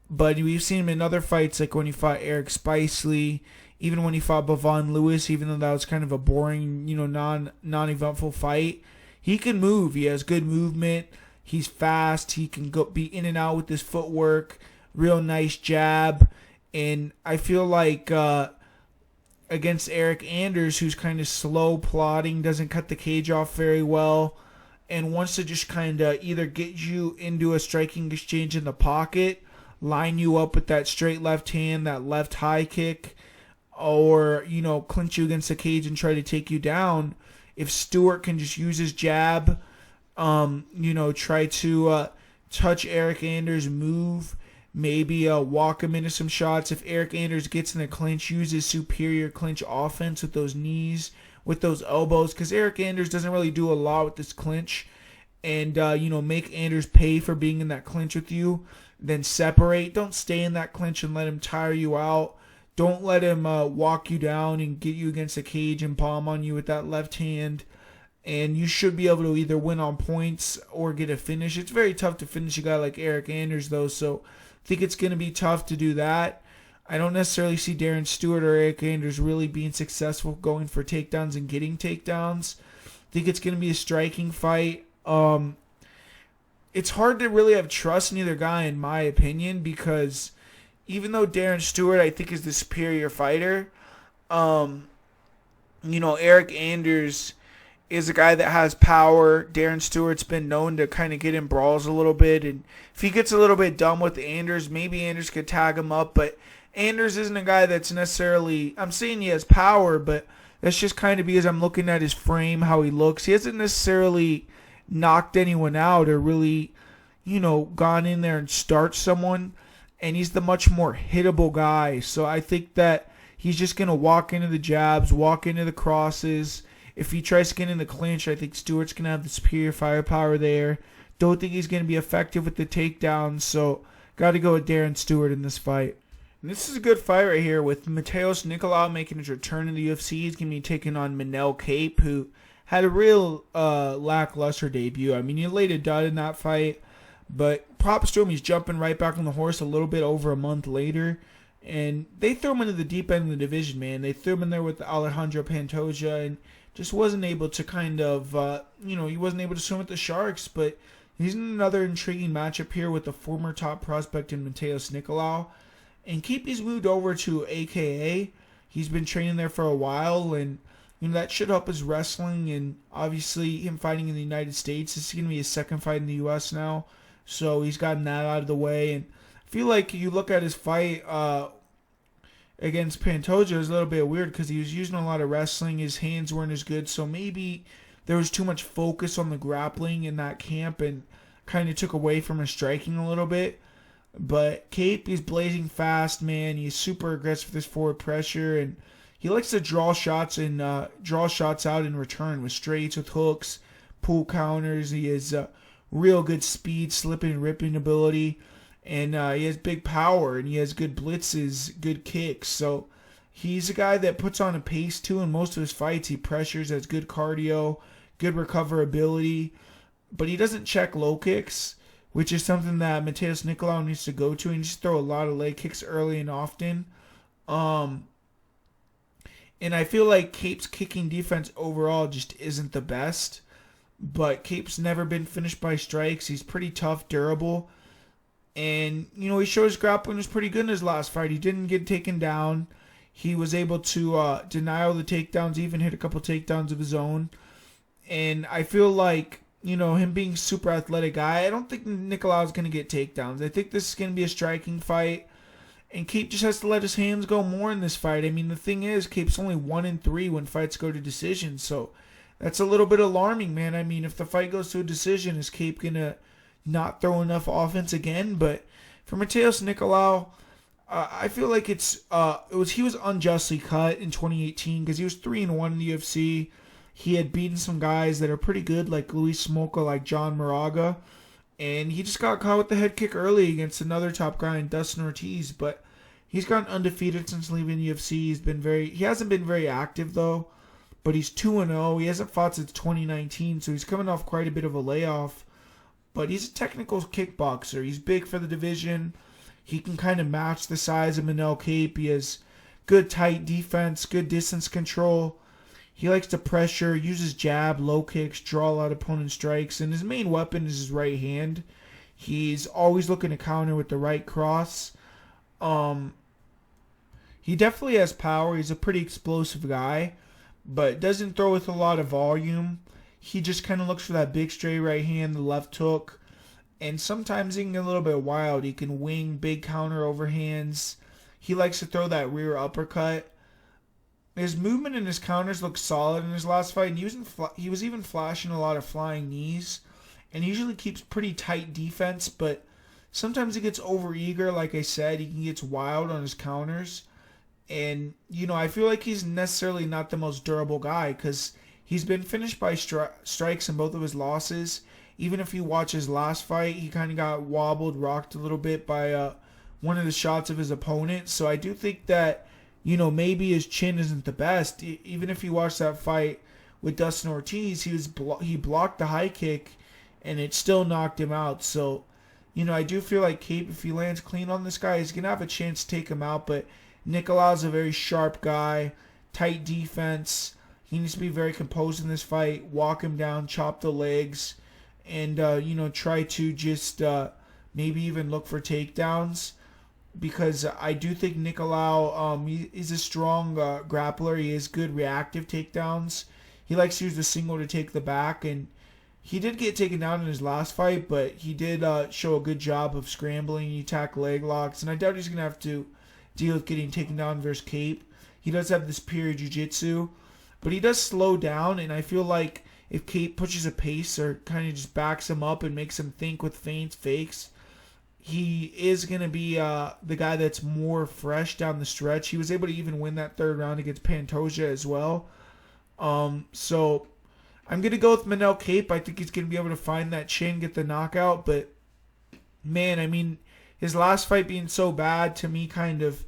But we've seen him in other fights, like when he fought Eric Spicely, even when he fought Bavon Lewis, even though that was kind of a boring, non-eventful fight. He can move. He has good movement. He's fast. He can be in and out with his footwork. Real nice jab. And I feel like against Eryk Anders, who's kind of slow, plodding, doesn't cut the cage off very well, and wants to just kind of either get you into a striking exchange in the pocket, line you up with that straight left hand, that left high kick, or, clinch you against the cage and try to take you down. If Stewart can just use his jab, try to touch Eryk Anders' move, maybe walk him into some shots. If Eryk Anders gets in a clinch, use his superior clinch offense with those knees, with those elbows, because Eryk Anders doesn't really do a lot with this clinch. and make Anders pay for being in that clinch with you. Then separate. Don't stay in that clinch and let him tire you out. Don't let him walk you down and get you against the cage and palm on you with that left hand. And you should be able to either win on points or get a finish. It's very tough to finish a guy like Eryk Anders, though, so I think it's going to be tough to do that. I don't necessarily see Darren Stewart or Eryk Anders really being successful going for takedowns and getting takedowns. I think it's going to be a striking fight. It's hard to really have trust in either guy, in my opinion, because even though Darren Stewart, I think, is the superior fighter, Eryk Anders is a guy that has power. Darren Stewart's been known to kind of get in brawls a little bit, and if he gets a little bit dumb with Anders, maybe Anders could tag him up, but Anders isn't a guy that's necessarily, I'm saying he has power, but that's just kind of because I'm looking at his frame, how he looks. He hasn't necessarily knocked anyone out or really, gone in there and start someone, and he's the much more hittable guy. So I think that he's just going to walk into the jabs, walk into the crosses. If he tries to get in the clinch, I think Stewart's going to have the superior firepower there. Don't think he's going to be effective with the takedowns, so got to go with Darren Stewart in this fight. And this is a good fight right here with Matheus Nicolau making his return in the UFC. He's going to be taking on Manel Kape, who had a real lackluster debut. I mean, he laid a dud in that fight, but props to him. He's jumping right back on the horse a little bit over a month later. And they threw him into the deep end of the division, man. They threw him in there with Alejandro Pantoja and just wasn't able to he wasn't able to swim with the Sharks. But he's in another intriguing matchup here with the former top prospect in Matheus Nicolau. And Kape's moved over to AKA. He's been training there for a while, and that should help his wrestling. And obviously, him fighting in the United States, this is going to be his second fight in the U.S. now. So he's gotten that out of the way. And I feel like you look at his fight against Pantoja, it was a little bit weird because he was using a lot of wrestling. His hands weren't as good, so maybe there was too much focus on the grappling in that camp and kind of took away from his striking a little bit. But Kape is blazing fast, man. He's super aggressive with his forward pressure, and he likes to draw shots out in return with straights, with hooks, pull counters. He has real good speed, slipping and ripping ability, and he has big power, and he has good blitzes, good kicks. So he's a guy that puts on a pace too. In most of his fights, he pressures, has good cardio, good recoverability, but he doesn't check low kicks, which is something that Matheus Nicolau needs to go to. He needs to throw a lot of leg kicks early and often. And I feel like Kape's kicking defense overall just isn't the best. But Kape's never been finished by strikes. He's pretty tough, durable. And, he showed his grappling was pretty good in his last fight. He didn't get taken down. He was able to deny all the takedowns, even hit a couple takedowns of his own. And I feel like, him being super athletic guy, I don't think Nicolau is going to get takedowns. I think this is going to be a striking fight. And Kape just has to let his hands go more in this fight. I mean, the thing is, Kape's only 1-3 when fights go to decision. So that's a little bit alarming, man. I mean, if the fight goes to a decision, is Kape going to not throw enough offense again? But for Matheus Nicolau, I feel like he was unjustly cut in 2018 because he was 3-1 in the UFC. He had beaten some guys that are pretty good, like Luis Smolka, like John Moraga. And he just got caught with the head kick early against another top guy in Dustin Ortiz. But he's gone undefeated since leaving the UFC. He hasn't been very active, though. But he's 2-0. He hasn't fought since 2019, so he's coming off quite a bit of a layoff. But he's a technical kickboxer. He's big for the division. He can kind of match the size of Manel Kape. He has good tight defense, good distance control. He likes to pressure, uses jab, low kicks, draw out opponent strikes, and his main weapon is his right hand. He's always looking to counter with the right cross. He definitely has power. He's a pretty explosive guy, but doesn't throw with a lot of volume. He just kind of looks for that big straight right hand, the left hook, and sometimes he can get a little bit wild. He can wing big counter overhands. He likes to throw that rear uppercut. His movement and his counters look solid in his last fight, and he was even flashing a lot of flying knees, and he usually keeps pretty tight defense, but sometimes he gets overeager. Like I said, he gets wild on his counters, and I feel like he's necessarily not the most durable guy because he's been finished by strikes in both of his losses, Even if you watch his last fight, he kind of got wobbled, rocked a little bit by one of the shots of his opponent. So I do think that, maybe his chin isn't the best. Even if you watch that fight with Dustin Ortiz, he blocked the high kick, and it still knocked him out. So, I do feel like Kape, if he lands clean on this guy, he's going to have a chance to take him out. But Nicolau's a very sharp guy, tight defense. He needs to be very composed in this fight, walk him down, chop the legs, and, try to just maybe even look for takedowns. Because I do think Nicolau, he's a strong grappler. He has good reactive takedowns. He likes to use the single to take the back, and he did get taken down in his last fight, but he did show a good job of scrambling. He attacked leg locks, and I doubt he's going to have to deal with getting taken down versus Kape. He does have this superior jiu-jitsu, but he does slow down, and I feel like if Kape pushes a pace or kind of just backs him up and makes him think with feints, fakes, he is going to be the guy that's more fresh down the stretch. He was able to even win that third round against Pantoja as well. So I'm going to go with Manel Kape. I think he's going to be able to find that chin, get the knockout. But, man, I mean, his last fight being so bad, to me, kind of,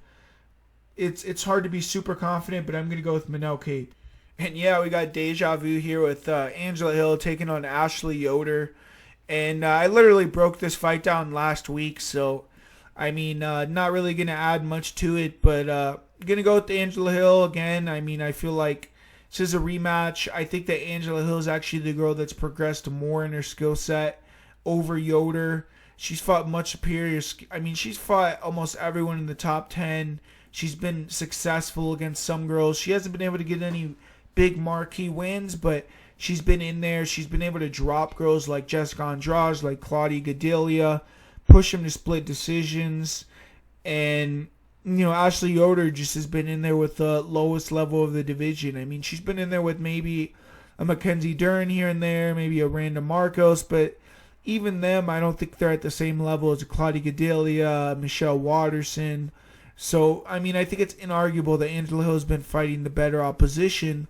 it's hard to be super confident, but I'm going to go with Manel Kape. And, yeah, we got deja vu here with Angela Hill taking on Ashley Yoder. And I literally broke this fight down last week, so, I mean, not really going to add much to it, but going to go with Angela Hill again. I mean, I feel like this is a rematch. I think that Angela Hill is actually the girl that's progressed more in her skill set over Yoder. She's fought much superior. I mean, she's fought almost everyone in the top 10. She's been successful against some girls. She hasn't been able to get any big marquee wins, but she's been in there. She's been able to drop girls like Jessica Andrade, like Claudia Gadelia, push them to split decisions. And, Ashley Yoder just has been in there with the lowest level of the division. I mean, she's been in there with maybe a Mackenzie Dern here and there, maybe a Randa Marcos, but even them, I don't think they're at the same level as Claudia Gadelia, Michelle Watterson. So, I mean, I think it's inarguable that Angela Hill has been fighting the better opposition.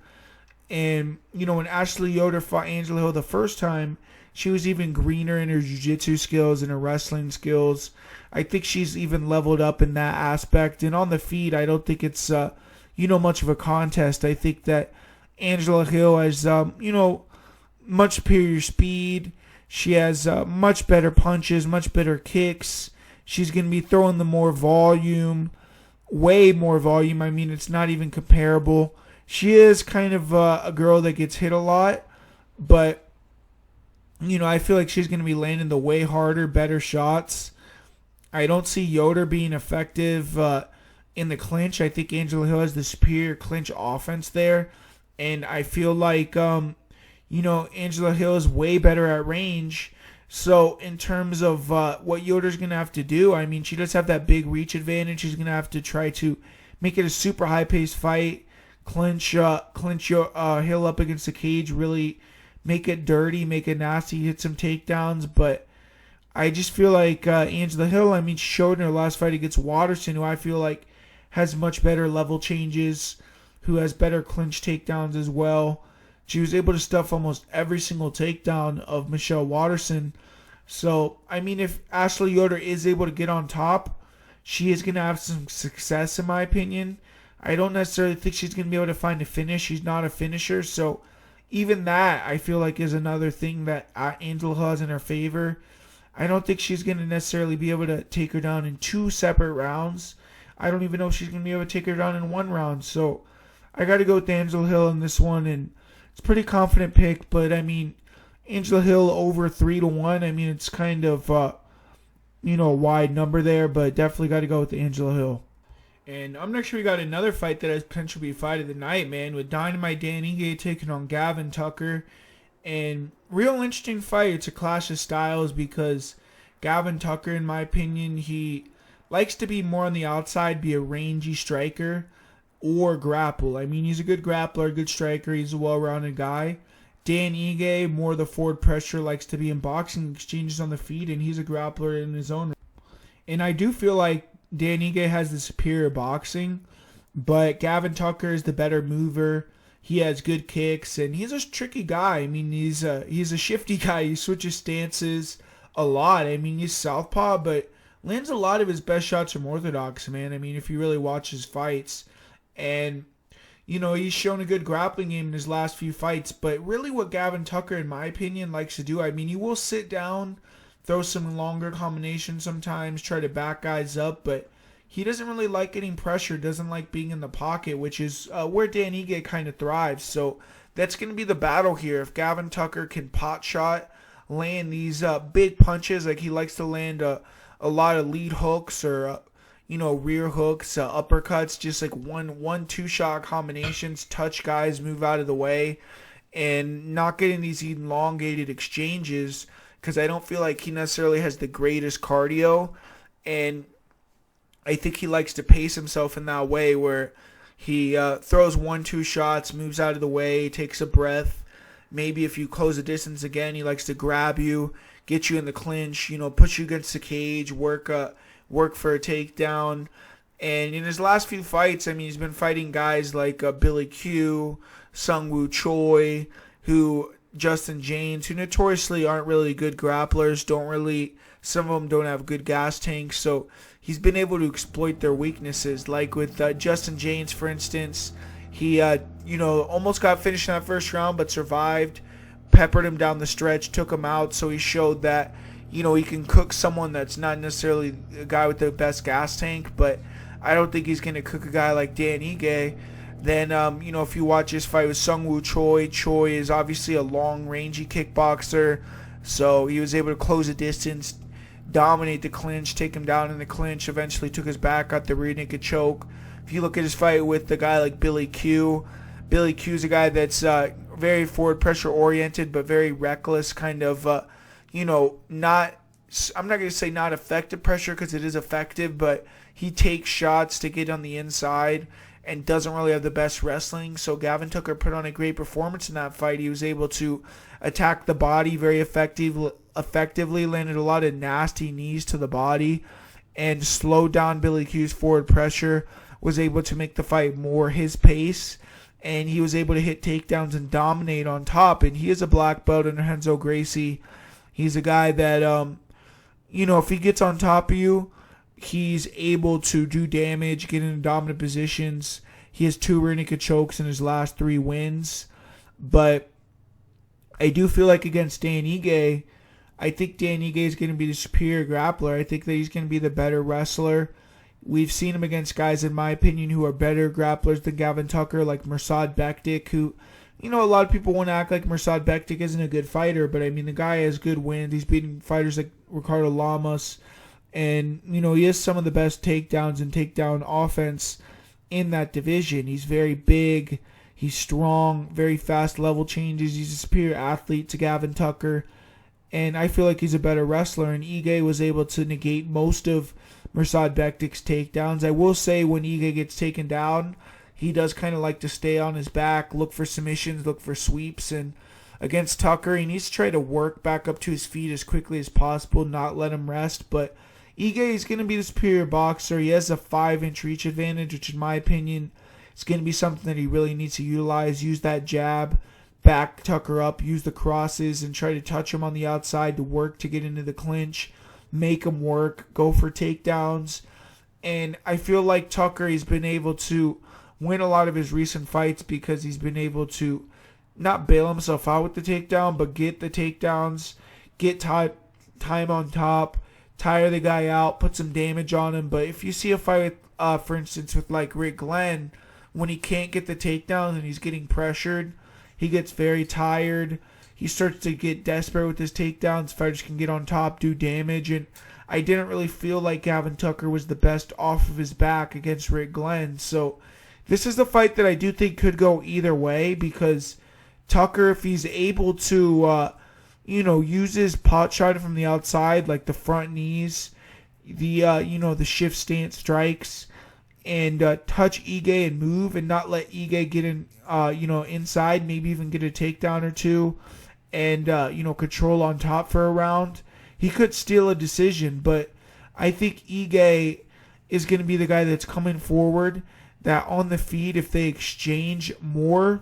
And, when Ashley Yoder fought Angela Hill the first time, she was even greener in her jiu-jitsu skills and her wrestling skills. I think she's even leveled up in that aspect. And on the feet, I don't think it's, much of a contest. I think that Angela Hill has, much superior speed. She has much better punches, much better kicks. She's going to be throwing the more volume, way more volume. I mean, it's not even comparable. She is kind of a girl that gets hit a lot, but, I feel like she's going to be landing the way harder, better shots. I don't see Yoder being effective in the clinch. I think Angela Hill has the superior clinch offense there, and I feel like, Angela Hill is way better at range. So in terms of what Yoder's going to have to do, I mean, she does have that big reach advantage. She's going to have to try to make it a super high-paced fight. Clinch Hill up against the cage, really make it dirty, make it nasty, hit some takedowns. But I just feel like Angela Hill, I mean, she showed in her last fight against Watterson, who I feel like has much better level changes, who has better clinch takedowns as well. She was able to stuff almost every single takedown of Michelle Watterson. So, I mean, if Ashley Yoder is able to get on top, she is going to have some success, in my opinion. I don't necessarily think she's going to be able to find a finish. She's not a finisher. So even that, I feel like, is another thing that Angela has in her favor. I don't think she's going to necessarily be able to take her down in 2 separate rounds. I don't even know if she's going to be able to take her down in 1 round. So I got to go with Angela Hill in this one. And it's a pretty confident pick. But, I mean, Angela Hill over 3-1. I mean, it's kind of, a wide number there. But definitely got to go with Angela Hill. And I'm not sure we got another fight that has potential to be fight of the night, man, with Dynamite Dan Ige taking on Gavin Tucker. And real interesting fight. It's a clash of styles because Gavin Tucker, in my opinion, he likes to be more on the outside, be a rangy striker, or grapple. I mean, he's a good grappler, good striker. He's a well-rounded guy. Dan Ige, more the forward pressure, likes to be in boxing exchanges on the feet, and he's a grappler in his own. And I do feel like Dan Ige has the superior boxing, but Gavin Tucker is the better mover. He has good kicks, and he's a tricky guy. I mean, he's a shifty guy. He switches stances a lot. I mean, he's southpaw, but lands a lot of his best shots from orthodox, man. I mean, if you really watch his fights. And, he's shown a good grappling game in his last few fights. But really what Gavin Tucker, in my opinion, likes to do, I mean, he will sit down, throw some longer combinations sometimes, try to back guys up, but he doesn't really like getting pressure, doesn't like being in the pocket, which is where Dan Ige kind of thrives. So that's going to be the battle here. If Gavin Tucker can pot shot, land these big punches, like he likes to land a lot of lead hooks or, rear hooks, uppercuts, just like one two-shot combinations, touch guys, move out of the way, and not getting these elongated exchanges, because I don't feel like he necessarily has the greatest cardio, and I think he likes to pace himself in that way where he throws 1-2 shots, moves out of the way, takes a breath. Maybe if you close the distance again, he likes to grab you, get you in the clinch, push you against the cage, work for a takedown. And in his last few fights, I mean, he's been fighting guys like Billy Q, Sungwoo Choi, Justin James, who notoriously aren't really good grapplers, some of them don't have good gas tanks, so he's been able to exploit their weaknesses. Like with Justin James, for instance, he, almost got finished in that first round, but survived, peppered him down the stretch, took him out, so he showed that, he can cook someone that's not necessarily a guy with the best gas tank, but I don't think he's going to cook a guy like Dan Ige. Then, if you watch his fight with Sungwoo Choi, Choi is obviously a long, rangy kickboxer, so he was able to close the distance, dominate the clinch, take him down in the clinch, eventually took his back, got the rear naked choke. If you look at his fight with the guy like Billy Q's a guy that's very forward pressure oriented, but very reckless, kind of, I'm not going to say not effective pressure because it is effective, but he takes shots to get on the inside and doesn't really have the best wrestling. So Gavin Tucker put on a great performance in that fight. He was able to attack the body very effectively, landed a lot of nasty knees to the body, and slowed down Billy Q's forward pressure, was able to make the fight more his pace, and he was able to hit takedowns and dominate on top. And he is a black belt under Renzo Gracie. He's a guy that, if he gets on top of you, he's able to do damage, get into dominant positions. He has 2 rear naked chokes in his last 3 wins. But I do feel like against Dan Ige, I think Dan Ige is going to be the superior grappler. I think that he's going to be the better wrestler. We've seen him against guys, in my opinion, who are better grapplers than Gavin Tucker, like Mirsad Bektik, who, a lot of people want to act like Mirsad Bektik isn't a good fighter, but I mean, the guy has good wins. He's beaten fighters like Ricardo Lamas, and, he has some of the best takedowns and takedown offense in that division. He's very big, he's strong, very fast level changes. He's a superior athlete to Gavin Tucker, and I feel like he's a better wrestler, and Ige was able to negate most of Mirsad Bektik's takedowns. I will say when Ige gets taken down, he does kind of like to stay on his back, look for submissions, look for sweeps, and against Tucker, he needs to try to work back up to his feet as quickly as possible, not let him rest. But Ige is going to be the superior boxer. He has a 5-inch reach advantage, which in my opinion is going to be something that he really needs to utilize. Use that jab, back Tucker up, use the crosses, and try to touch him on the outside to work to get into the clinch, make him work, go for takedowns. And I feel like Tucker, he's been able to win a lot of his recent fights because he's been able to not bail himself out with the takedown, but get the takedowns, get time on top, tire the guy out, put some damage on him. But if you see a fight with, for instance, with like Rick Glenn, when he can't get the takedowns and he's getting pressured, he gets very tired. He starts to get desperate with his takedowns. Fighters can get on top, do damage, and I didn't really feel like Gavin Tucker was the best off of his back against Rick Glenn. So this is the fight that I do think could go either way, because Tucker, if he's able to, use his pot shot from the outside, like the front knees, the shift stance strikes, and touch Ige and move and not let Ige get in, inside, maybe even get a takedown or two, and, control on top for a round, he could steal a decision. But I think Ige is going to be the guy that's coming forward, that on the feet, if they exchange more,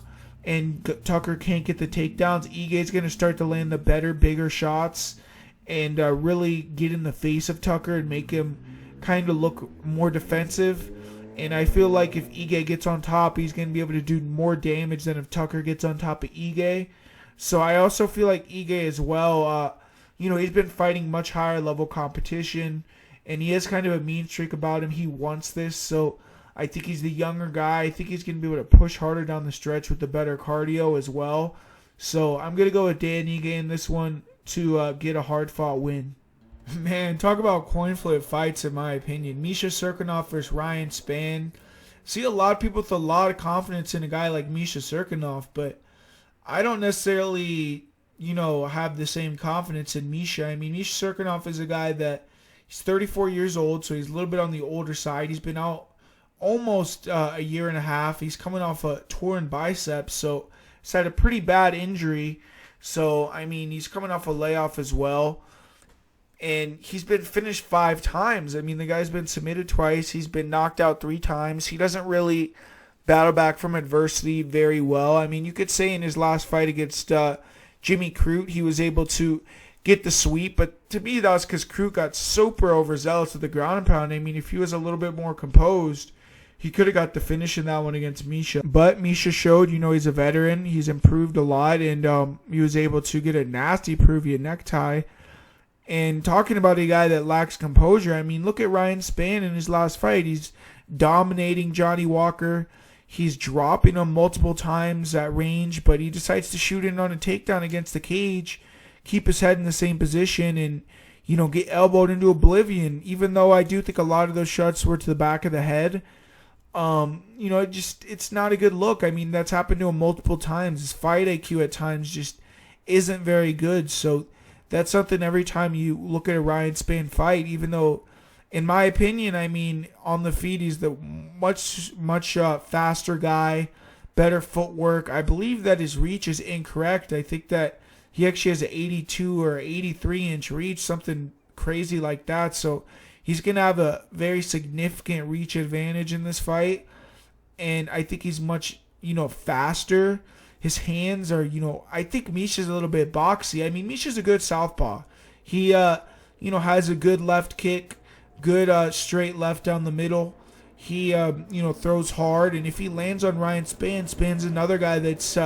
and Tucker can't get the takedowns, Ige's going to start to land the better, bigger shots and really get in the face of Tucker and make him kind of look more defensive. And I feel like if Ige gets on top, he's going to be able to do more damage than if Tucker gets on top of Ige. So I also feel like Ige as well, he's been fighting much higher level competition, and he has kind of a mean streak about him. He wants this, so I think he's the younger guy. I think he's going to be able to push harder down the stretch with the better cardio as well. So I'm going to go with Dan Ige in this one to get a hard-fought win. Man, talk about coin flip fights in my opinion. Misha Cirkunov versus Ryan Spann. See a lot of people with a lot of confidence in a guy like Misha Cirkunov, but I don't necessarily, have the same confidence in Misha. I mean, Misha Cirkunov is a guy that he's 34 years old, so he's a little bit on the older side. He's been out almost a year and a half. He's coming off a torn bicep, so he's had a pretty bad injury. So, I mean, he's coming off a layoff as well. And he's been finished 5 times. I mean, the guy's been submitted twice. He's been knocked out 3 times. He doesn't really battle back from adversity very well. I mean, you could say in his last fight against Jimmy Crute, he was able to get the sweep. But to me, that was because Crute got super overzealous with the ground and pound. I mean, if he was a little bit more composed, he could have got the finish in that one against Misha. But Misha showed, he's a veteran. He's improved a lot, and he was able to get a nasty Peruvian necktie. And talking about a guy that lacks composure, I mean, look at Ryan Spann in his last fight. He's dominating Johnny Walker. He's dropping him multiple times at range, but he decides to shoot in on a takedown against the cage, keep his head in the same position, and, get elbowed into oblivion. Even though I do think a lot of those shots were to the back of the head, it's not a good look. I mean, that's happened to him multiple times. His fight IQ at times just isn't very good, so that's something every time you look at a Ryan Spann fight, even though, in my opinion, I mean, on the feet, he's the much faster guy, better footwork. I believe that his reach is incorrect. I think that he actually has an 82 or 83-inch reach, something crazy like that. So he's going to have a very significant reach advantage in this fight. And I think he's much, faster. His hands are, I think Misha's a little bit boxy. I mean, Misha's a good southpaw. He, has a good left kick, good straight left down the middle. He, throws hard. And if he lands on Ryan Spann, Spann's another guy that's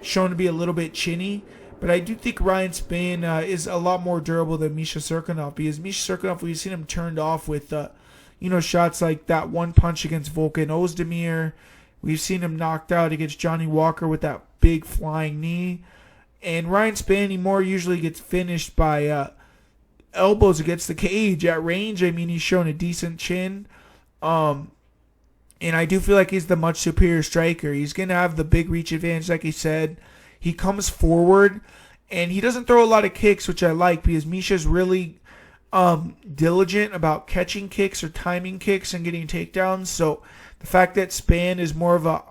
shown to be a little bit chinny. But I do think Ryan Spann is a lot more durable than Misha Cirkunov, because Misha Cirkunov, we've seen him turned off with, shots like that one punch against Volkan Ozdemir. We've seen him knocked out against Johnny Walker with that big flying knee. And Ryan Spann, he more usually gets finished by elbows against the cage at range. I mean, he's shown a decent chin. And I do feel like he's the much superior striker. He's going to have the big reach advantage, like I said. He comes forward, and he doesn't throw a lot of kicks, which I like, because Misha's really diligent about catching kicks or timing kicks and getting takedowns. So the fact that Spann is more of a,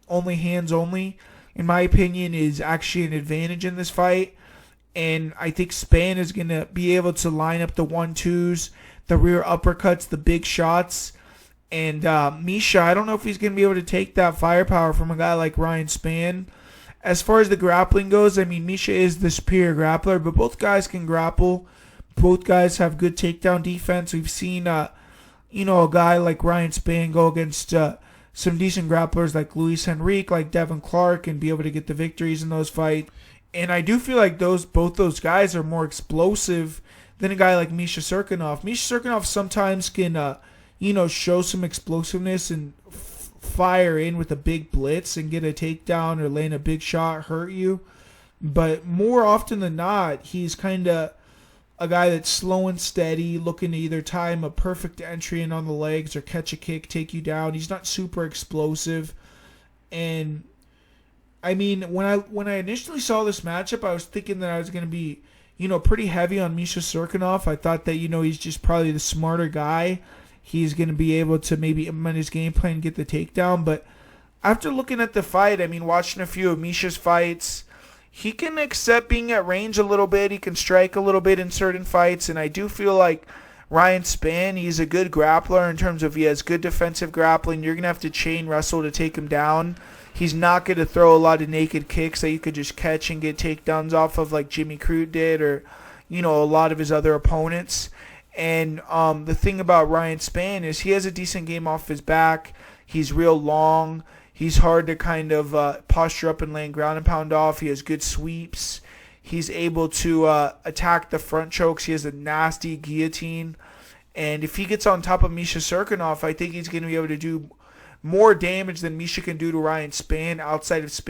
only hands only, in my opinion, is actually an advantage in this fight. And I think Spann is going to be able to line up the 1-2s, the rear uppercuts, the big shots. And Misha, I don't know if he's going to be able to take that firepower from a guy like Ryan Spann. As far as the grappling goes, I mean, Misha is the superior grappler, but both guys can grapple. Both guys have good takedown defense. We've seen, a guy like Ryan Spann go against some decent grapplers like Luis Henrique, like Devin Clark, and be able to get the victories in those fights. And I do feel like both those guys are more explosive than a guy like Misha Cirkunov. Misha Cirkunov sometimes can, show some explosiveness and fire in with a big blitz and get a takedown or land a big shot, hurt you. But more often than not, he's kind of a guy that's slow and steady, looking to either time a perfect entry in on the legs or catch a kick, take you down. He's not super explosive. And I mean, when I initially saw this matchup, I was thinking that I was going to be, pretty heavy on Misha Cirkunov. I thought that, he's just probably the smarter guy. He's going to be able to maybe implement his game plan and get the takedown. But after looking at the fight, I mean, watching a few of Misha's fights, he can accept being at range a little bit. He can strike a little bit in certain fights. And I do feel like Ryan Spann, he's a good grappler in terms of he has good defensive grappling. You're going to have to chain wrestle to take him down. He's not going to throw a lot of naked kicks that you could just catch and get takedowns off of like Jimmy Crute did or, a lot of his other opponents. And the thing about Ryan Spann is he has a decent game off his back. He's real long. He's hard to kind of posture up and land ground and pound off. He has good sweeps. He's able to attack the front chokes. He has a nasty guillotine. And if he gets on top of Misha Cirkunov, I think he's going to be able to do more damage than Misha can do to Ryan Spann outside of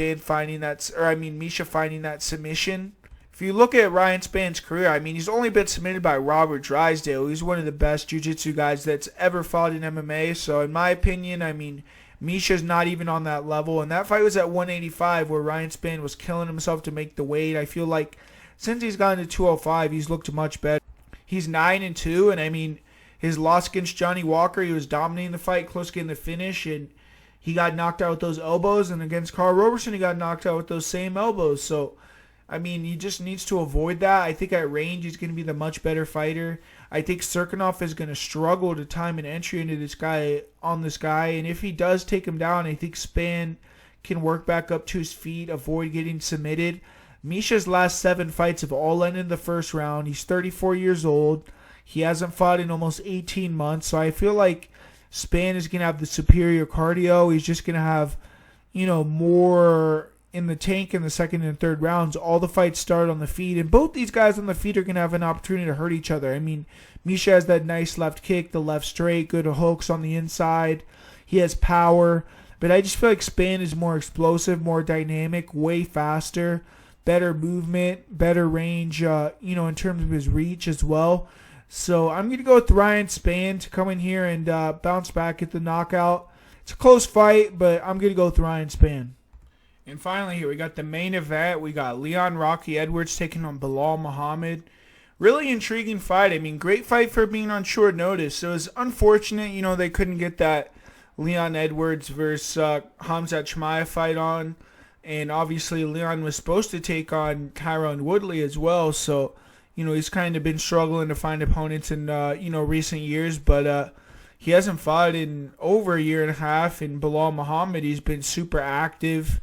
Misha finding that submission. If you look at Ryan Spann's career, he's only been submitted by Robert Drysdale. He's one of the best jiu-jitsu guys that's ever fought in MMA. So in my opinion, Misha's not even on that level. And that fight was at 185 where Ryan Spann was killing himself to make the weight. I feel like since he's gotten to 205, he's looked much better. He's 9-2, and his loss against Johnny Walker, he was dominating the fight, close getting the finish, and he got knocked out with those elbows. And against Carl Roberson, he got knocked out with those same elbows. So he just needs to avoid that. I think at range, he's going to be the much better fighter. I think Cirkunov is going to struggle to time an entry into this guy. And if he does take him down, I think Spann can work back up to his feet, avoid getting submitted. Misha's last 7 fights have all ended in the first round. He's 34 years old. He hasn't fought in almost 18 months. So I feel like Spann is going to have the superior cardio. He's just going to have, more in the tank in the second and third rounds. All the fights start on the feet, and both these guys on the feet are going to have an opportunity to hurt each other. Misha has that nice left kick, the left straight, good hooks on the inside. He has power, but I just feel like Spann is more explosive, more dynamic, way faster, better movement, better range, in terms of his reach as well. So I'm going to go with Ryan Spann to come in here and bounce back at the knockout. It's a close fight, but I'm going to go with Ryan Spann. And finally here, we got the main event. We got Leon Rocky Edwards taking on Belal Muhammad. Really intriguing fight. Great fight for being on short notice. It was unfortunate, they couldn't get that Leon Edwards versus Khamzat Chimaev fight on. And obviously Leon was supposed to take on Tyron Woodley as well. So, he's kind of been struggling to find opponents in, recent years. But he hasn't fought in over a year and a half. And Belal Muhammad, he's been super active.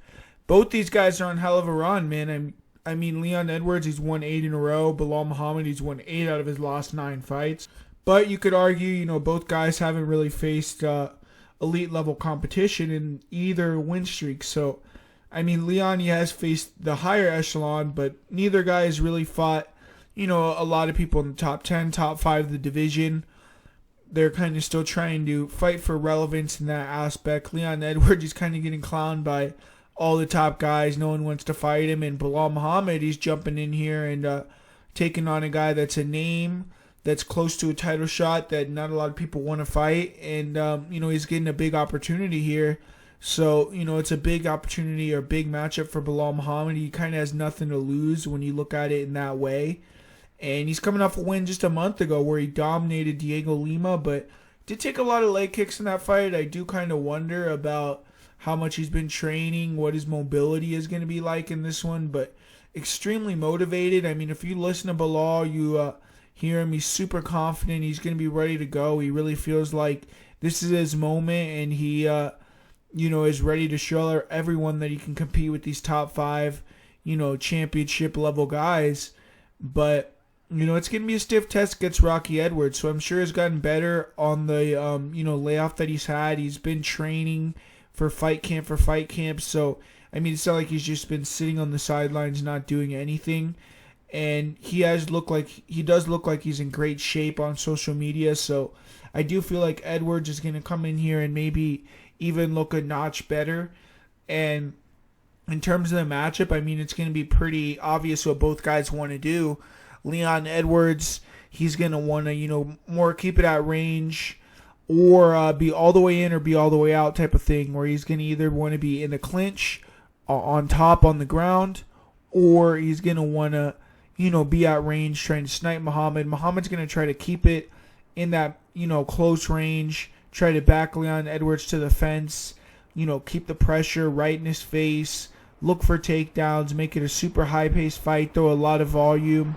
Both these guys are on hell of a run, man. Leon Edwards, he's won 8 in a row. Belal Muhammad, he's won 8 out of his last 9 fights. But you could argue, both guys haven't really faced elite-level competition in either win streak. So, Leon, he has faced the higher echelon, but neither guy has really fought, a lot of people in the top 10, top 5 of the division. They're kind of still trying to fight for relevance in that aspect. Leon Edwards is kind of getting clowned by all the top guys. No one wants to fight him. And Belal Muhammad, he's jumping in here and taking on a guy that's a name, that's close to a title shot, that not a lot of people want to fight. And, he's getting a big opportunity here. So, it's a big opportunity or big matchup for Belal Muhammad. He kind of has nothing to lose when you look at it in that way. And he's coming off a win just a month ago where he dominated Diego Lima, but did take a lot of leg kicks in that fight. I do kind of wonder about how much he's been training, what his mobility is going to be like in this one, but extremely motivated. If you listen to Belal, you hear him, he's super confident, he's going to be ready to go. He really feels like this is his moment, and he, is ready to show everyone that he can compete with these top 5, championship level guys. But, it's going to be a stiff test against Rocky Edwards, so I'm sure he's gotten better on the, layoff that he's had. He's been training for fight camp. So, it's not like he's just been sitting on the sidelines not doing anything. And he does look like he's in great shape on social media. So, I do feel like Edwards is going to come in here and maybe even look a notch better. And in terms of the matchup, it's going to be pretty obvious what both guys want to do. Leon Edwards, he's going to want to, more keep it at range, or be all the way in or be all the way out type of thing, where he's going to either want to be in the clinch, on top on the ground, or he's going to want to, be at range trying to snipe Muhammad. Muhammad's going to try to keep it in that, close range, try to back Leon Edwards to the fence, keep the pressure right in his face, look for takedowns, make it a super high-paced fight, throw a lot of volume.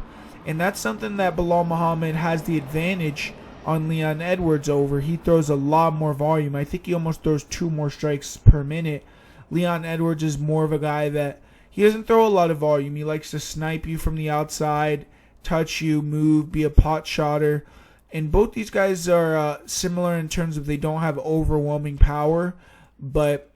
And that's something that Belal Muhammad has the advantage on Leon Edwards over. He throws a lot more volume. I think he almost throws 2 more strikes per minute. Leon Edwards is more of a guy that he doesn't throw a lot of volume. He likes to snipe you from the outside, touch you, move, be a pot shotter. And both these guys are similar in terms of they don't have overwhelming power. But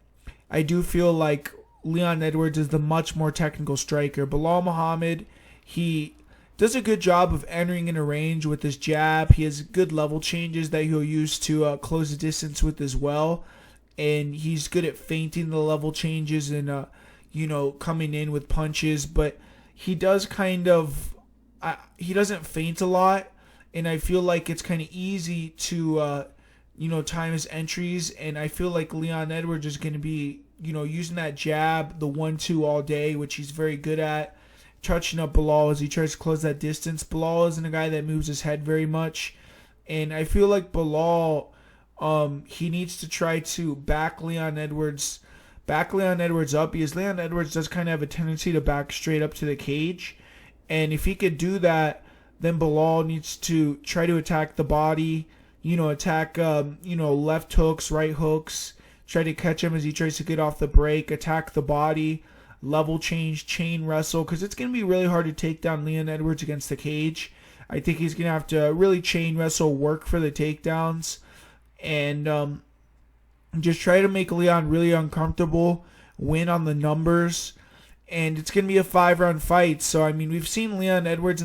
I do feel like Leon Edwards is the much more technical striker. Belal Muhammad, he does a good job of entering in a range with his jab. He has good level changes that he'll use to close the distance with as well. And he's good at feinting the level changes and, coming in with punches. But he does he doesn't feint a lot. And I feel like it's kind of easy to, time his entries. And I feel like Leon Edwards is going to be, using that jab, the 1-2 all day, which he's very good at. Touching up Belal as he tries to close that distance. Belal isn't a guy that moves his head very much. And I feel like Belal, he needs to try to back Leon Edwards up, because Leon Edwards does kind of have a tendency to back straight up to the cage. And if he could do that, then Belal needs to try to attack the body, attack, left hooks, right hooks, try to catch him as he tries to get off the break, attack the body, level change, chain wrestle, because it's going to be really hard to take down Leon Edwards against the cage. I think he's going to have to really chain wrestle, work for the takedowns, and just try to make Leon really uncomfortable, win on the numbers, and it's going to be a 5-round fight. So, I mean, we've seen Leon Edwards